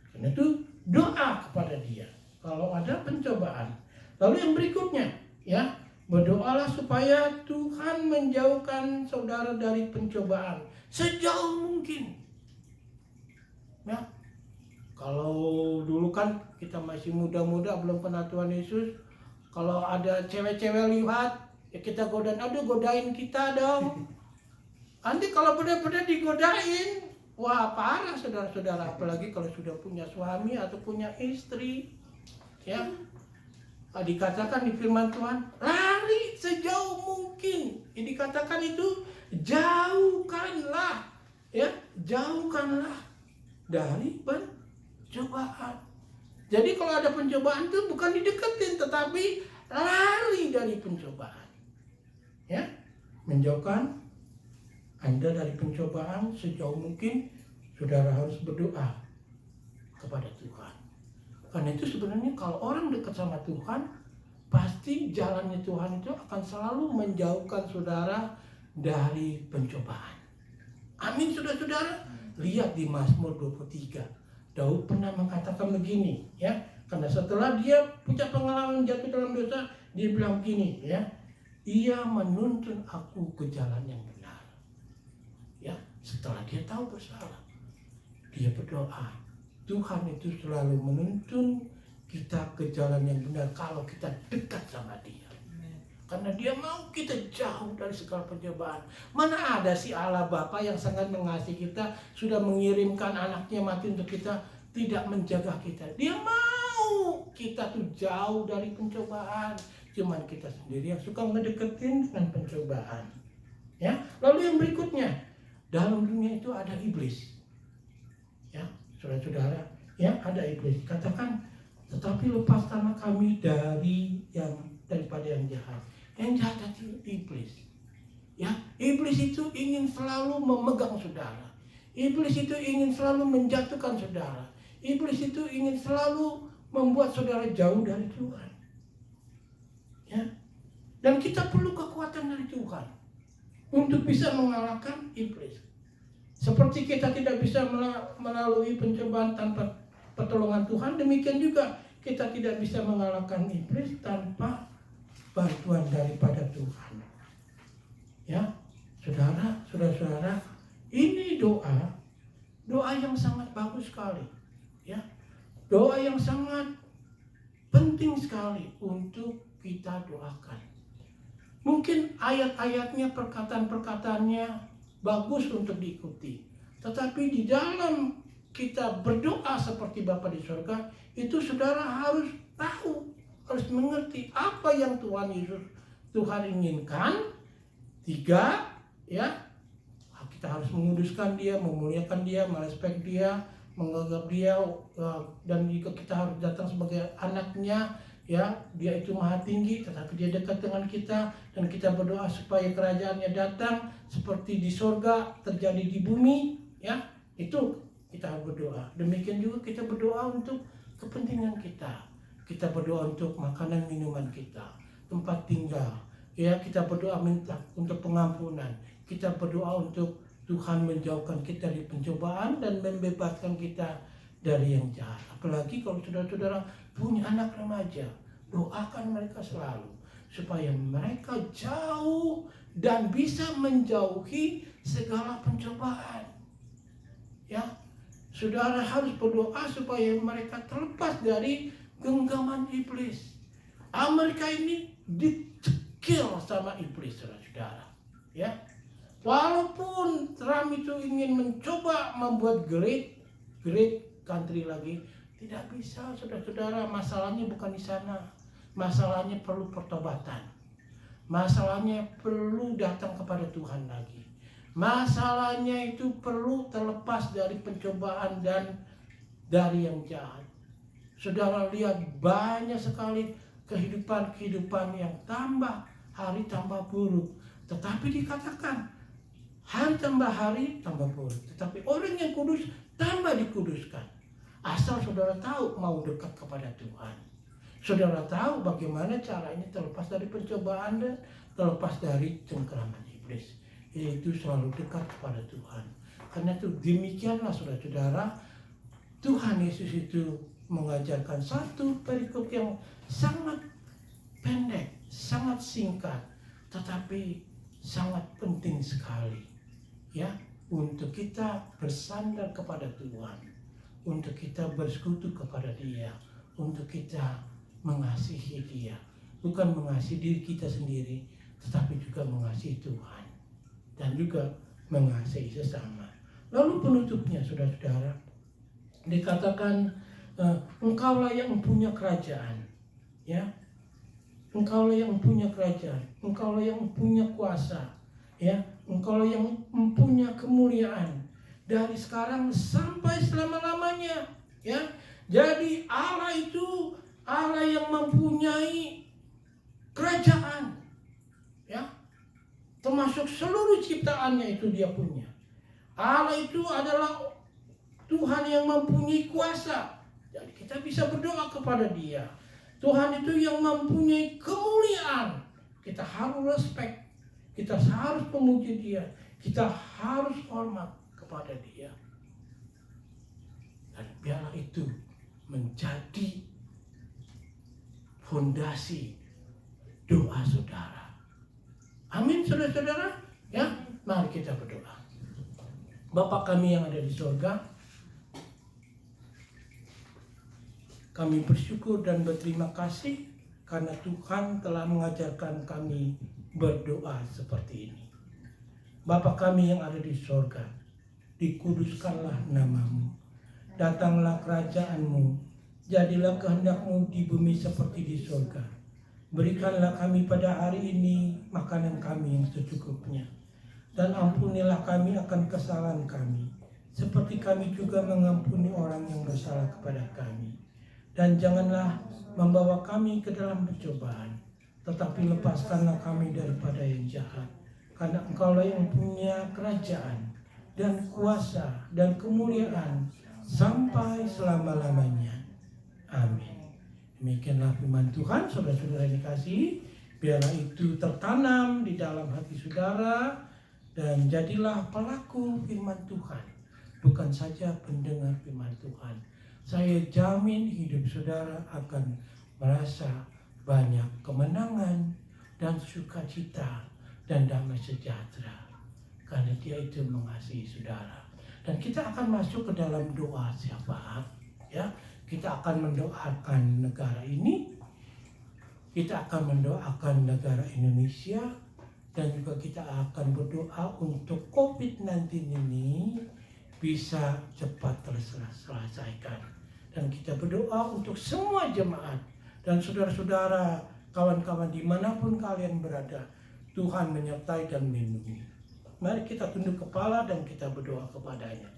S3: Karena itu doa kepada dia kalau ada pencobaan. Lalu yang berikutnya, ya, berdoalah supaya Tuhan menjauhkan saudara dari pencobaan sejauh mungkin. Ya, kalau dulu kan kita masih muda-muda belum kenal Tuhan Yesus, kalau ada cewek-cewek lihat, ya kita godain, aduh godain kita dong. Nanti kalau benar-benar digodain, wah parah saudara-saudara, apalagi kalau sudah punya suami atau punya istri. Ya, dikatakan di firman Tuhan, lari sejauh mungkin. Ini dikatakan itu jauhkanlah, ya, jauhkanlah dari pencobaan. Jadi kalau ada pencobaan itu bukan dideketin, tetapi lari dari pencobaan. Ya, menjauhkan Anda dari pencobaan sejauh mungkin. Saudara harus berdoa kepada Tuhan. Karena itu sebenarnya kalau orang dekat sama Tuhan, pasti jalannya Tuhan itu akan selalu menjauhkan saudara dari pencobaan. Amin, saudara-saudara. Lihat di Mazmur 23. Daud pernah mengatakan begini, ya. Karena setelah dia punya pengalaman jatuh dalam dosa, dia bilang begini, ya. Ia menuntun aku ke jalan yang benar. Ya, setelah dia tahu bersalah, dia berdoa. Tuhan itu selalu menuntun kita ke jalan yang benar kalau kita dekat sama Dia. Karena Dia mau kita jauh dari segala pencobaan. Mana ada si Allah Bapa yang sangat mengasihi kita, sudah mengirimkan anaknya mati untuk kita, tidak menjaga kita. Dia mau kita tuh jauh dari pencobaan. Cuman kita sendiri yang suka ngedeketin dengan pencobaan. Ya, lalu yang berikutnya, dalam dunia itu ada iblis. Ya, saudara-saudara, ya ada iblis. Katakan, tetapi lepaskanlah kami daripada yang jahat. Yang jahat itu iblis. Ya, iblis itu ingin selalu memegang saudara. Iblis itu ingin selalu menjatuhkan saudara. Iblis itu ingin selalu membuat saudara jauh dari Tuhan. Ya, dan kita perlu kekuatan dari Tuhan untuk bisa mengalahkan iblis. Seperti kita tidak bisa melalui pencobaan tanpa pertolongan Tuhan, demikian juga kita tidak bisa mengalahkan iblis tanpa bantuan daripada Tuhan. Ya, saudara-saudara, ini doa yang sangat bagus sekali. Ya, doa yang sangat penting sekali untuk kita doakan. Mungkin ayat-ayatnya, perkataan-perkataannya bagus untuk diikuti. Tetapi di dalam kita berdoa seperti Bapa di surga, itu saudara harus tahu, harus mengerti apa yang Tuhan inginkan. 3, ya, kita harus menguduskan Dia, memuliakan Dia, merespek Dia, menganggap Dia, dan juga kita harus datang sebagai anaknya. Ya, Dia itu maha tinggi, tetapi Dia dekat dengan kita, dan kita berdoa supaya kerajaannya datang seperti di surga terjadi di bumi. Ya, itu kita berdoa. Demikian juga kita berdoa untuk kepentingan kita. Kita berdoa untuk makanan minuman kita, tempat tinggal. Ya, kita berdoa minta untuk pengampunan. Kita berdoa untuk Tuhan menjauhkan kita dari pencobaan dan membebaskan kita dari yang jahat. Apalagi kalau saudara-saudara punya anak remaja, doakan mereka selalu supaya mereka jauh dan bisa menjauhi segala pencobaan. Ya, saudara harus berdoa supaya mereka terlepas dari genggaman iblis. Mereka ini dicekil sama iblis, saudara-saudara. Ya, walaupun Trump itu ingin mencoba membuat great country lagi, tidak bisa, saudara-saudara. Masalahnya bukan di sana. Masalahnya perlu pertobatan. Masalahnya perlu datang kepada Tuhan lagi. Masalahnya itu perlu terlepas dari pencobaan dan dari yang jahat. Saudara lihat banyak sekali kehidupan yang hari tambah buruk. Tetapi dikatakan hari tambah hari tambah buruk. Tetapi orang yang kudus tambah dikuduskan. Asal saudara tahu mau dekat kepada Tuhan. Saudara tahu bagaimana caranya terlepas dari pencobaan dan terlepas dari cengkeraman iblis. Yaitu selalu dekat kepada Tuhan. Karena itu demikianlah saudara-saudara, Tuhan Yesus itu mengajarkan satu perikop yang sangat pendek, sangat singkat, tetapi sangat penting sekali. Ya, untuk kita bersandar kepada Tuhan, untuk kita bersekutu kepada Dia, untuk kita mengasihi Dia, bukan mengasihi diri kita sendiri, tetapi juga mengasihi Tuhan dan juga mengasihi sesama. Lalu penutupnya, saudara-saudara, dikatakan engkaulah yang punya kerajaan, ya, engkaulah yang punya kerajaan, engkaulah yang punya kuasa, ya, engkaulah yang mempunyai kemuliaan dari sekarang sampai selama-lamanya, ya. Jadi Allah itu Allah yang mempunyai kerajaan, ya, termasuk seluruh ciptaannya itu dia punya. Allah itu adalah Tuhan yang mempunyai kuasa. Jadi kita bisa berdoa kepada Dia. Tuhan itu yang mempunyai kemuliaan. Kita harus respect. Kita harus memuji Dia. Kita harus hormat kepada Dia. Dan biarlah itu menjadi fondasi doa saudara. Amin, saudara-saudara. Ya, mari kita berdoa. Bapa kami yang ada di surga, kami bersyukur dan berterima kasih karena Tuhan telah mengajarkan kami berdoa seperti ini. Bapa kami yang ada di surga, dikuduskanlah namamu. Datanglah kerajaanmu, jadilah kehendak-mu di bumi seperti di surga. Berikanlah kami pada hari ini makanan kami yang secukupnya. Dan ampunilah kami akan kesalahan kami, seperti kami juga mengampuni orang yang bersalah kepada kami. Dan janganlah membawa kami ke dalam pencobaan, tetapi lepaskanlah kami daripada yang jahat. Karena Engkaulah yang punya kerajaan dan kuasa dan kemuliaan sampai selama-lamanya. Amin. Demikianlah firman Tuhan, saudara-saudara yang dikasihi. Biarlah itu tertanam di dalam hati saudara, dan jadilah pelaku firman Tuhan, bukan saja pendengar firman Tuhan. Saya jamin hidup saudara akan merasa banyak kemenangan dan sukacita dan damai sejahtera, karena Dia itu mengasihi saudara. Dan kita akan masuk ke dalam doa syafaat, ya. Kita akan mendoakan negara ini, kita akan mendoakan negara Indonesia, dan juga kita akan berdoa untuk COVID-19 ini bisa cepat terselesaikan. Dan kita berdoa untuk semua jemaat dan saudara-saudara, kawan-kawan dimanapun kalian berada, Tuhan menyertai dan melindungi. Mari kita tunduk kepala dan kita berdoa kepadanya.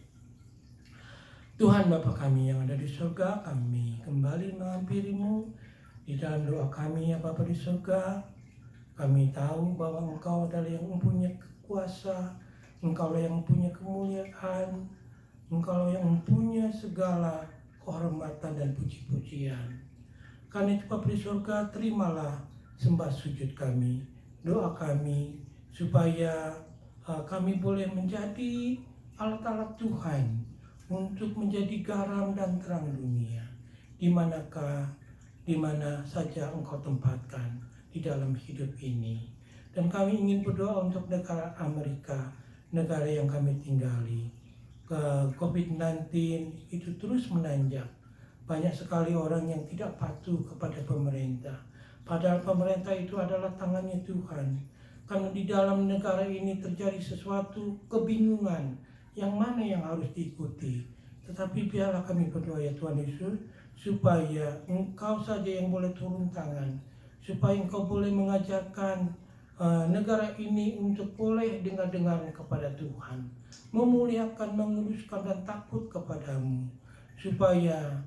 S3: Tuhan Bapa kami yang ada di surga, kami kembali menghampiri-Mu di dalam doa kami ya Bapa di surga. Kami tahu bahwa Engkau adalah yang mempunyai kuasa, Engkau yang mempunyai kemuliaan, Engkau yang mempunyai segala kehormatan dan puji-pujian. Karena itu Bapa di surga, terimalah sembah sujud kami, doa kami, supaya kami boleh menjadi alat-alat Tuhan untuk menjadi garam dan terang dunia, di mana saja Engkau tempatkan di dalam hidup ini. Dan kami ingin berdoa untuk negara Amerika, negara yang kami tinggali. COVID-19 itu terus menanjak. Banyak sekali orang yang tidak patuh kepada pemerintah. Padahal pemerintah itu adalah tangannya Tuhan. Karena di dalam negara ini terjadi sesuatu kebingungan, yang mana yang harus diikuti. Tetapi biarlah kami berdoa ya Tuhan Yesus, supaya Engkau saja yang boleh turun tangan, supaya Engkau boleh mengajarkan negara ini untuk boleh dengar-dengar kepada Tuhan, memuliakan, menguduskan dan takut kepadamu, supaya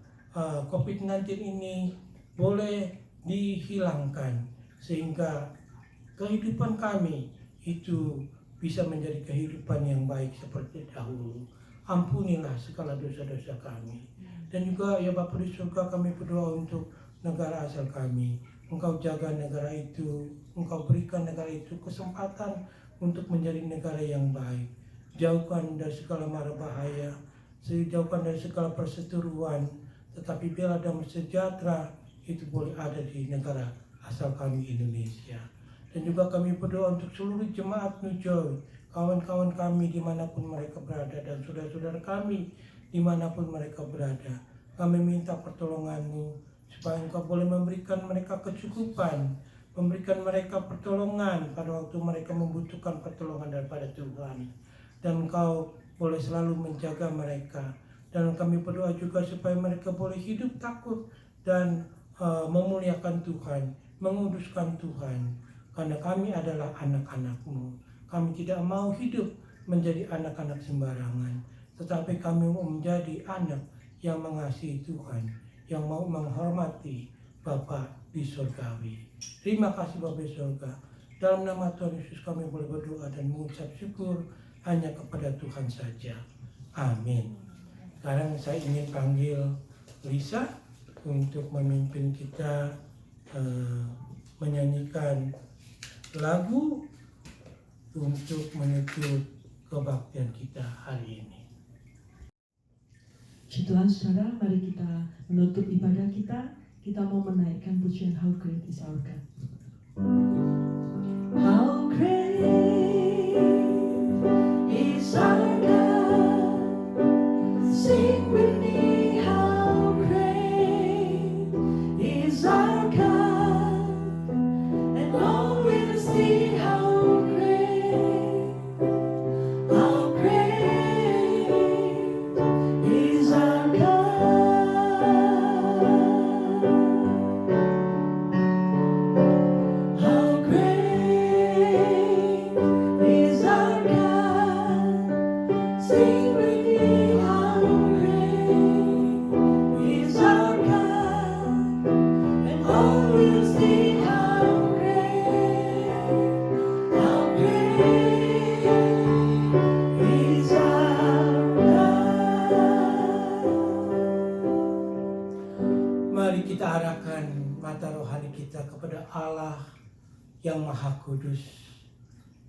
S3: COVID-19 ini boleh dihilangkan, sehingga kehidupan kami itu bisa menjadi kehidupan yang baik seperti dahulu. Ampunilah segala dosa-dosa kami. Dan juga ya Bapa di surga, kami berdoa untuk negara asal kami. Engkau jaga negara itu, Engkau berikan negara itu kesempatan untuk menjadi negara yang baik. Jauhkan dari segala mara bahaya, jauhkan dari segala perseteruan, tetapi biarlah damai sejahtera itu boleh ada di negara asal kami Indonesia. Dan juga kami berdoa untuk seluruh jemaat New Joy, kawan-kawan kami dimanapun mereka berada, dan saudara-saudara kami dimanapun mereka berada. Kami minta pertolongan-Mu, supaya Engkau boleh memberikan mereka kecukupan, memberikan mereka pertolongan pada waktu mereka membutuhkan pertolongan daripada Tuhan. Dan Engkau boleh selalu menjaga mereka. Dan kami berdoa juga supaya mereka boleh hidup takut dan memuliakan Tuhan, menguduskan Tuhan. Karena kami adalah anak-anak-Mu. Kami tidak mau hidup menjadi anak-anak sembarangan, tetapi kami mau menjadi anak yang mengasihi Tuhan, yang mau menghormati Bapa di surgawi. Terima kasih Bapa di surga. Dalam nama Tuhan Yesus kami boleh berdoa dan mengucap syukur hanya kepada Tuhan saja. Amin. Sekarang saya ingin panggil Lisa untuk memimpin kita menyanyikan lagu untuk menutup kebaktian kita hari ini.
S1: Puji Tuhan, saudara, mari kita menutup ibadah kita. Kita mau menaikkan pujian How Great is Our God. How great is our God. Sing with me, how great is our God. And all will see how great is our God. How great is our God. Sing with me, how great is our God. And all will see how great is our God.
S3: Mari kita arahkan mata rohani kita kepada Allah yang Maha Kudus,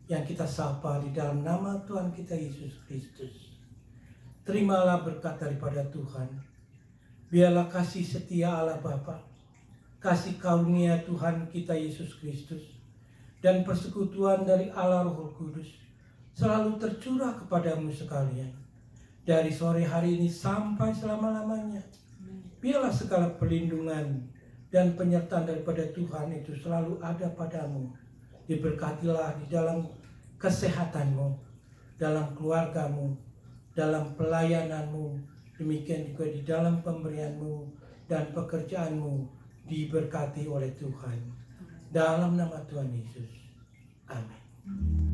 S3: yang kita sapa di dalam nama Tuhan kita Yesus Kristus. Terimalah berkat daripada Tuhan. Biarlah kasih setia Allah Bapa, kasih karunia Tuhan kita Yesus Kristus, dan persekutuan dari Allah Roh Kudus selalu tercurah kepadamu sekalian, dari sore hari ini sampai selama-lamanya. Biarlah segala perlindungan dan penyertaan daripada Tuhan itu selalu ada padamu. Diberkatilah di dalam kesehatanmu, dalam keluargamu, dalam pelayananmu, demikian juga di dalam pemberianmu dan pekerjaanmu diberkati oleh Tuhan. Dalam nama Tuhan Yesus. Amin.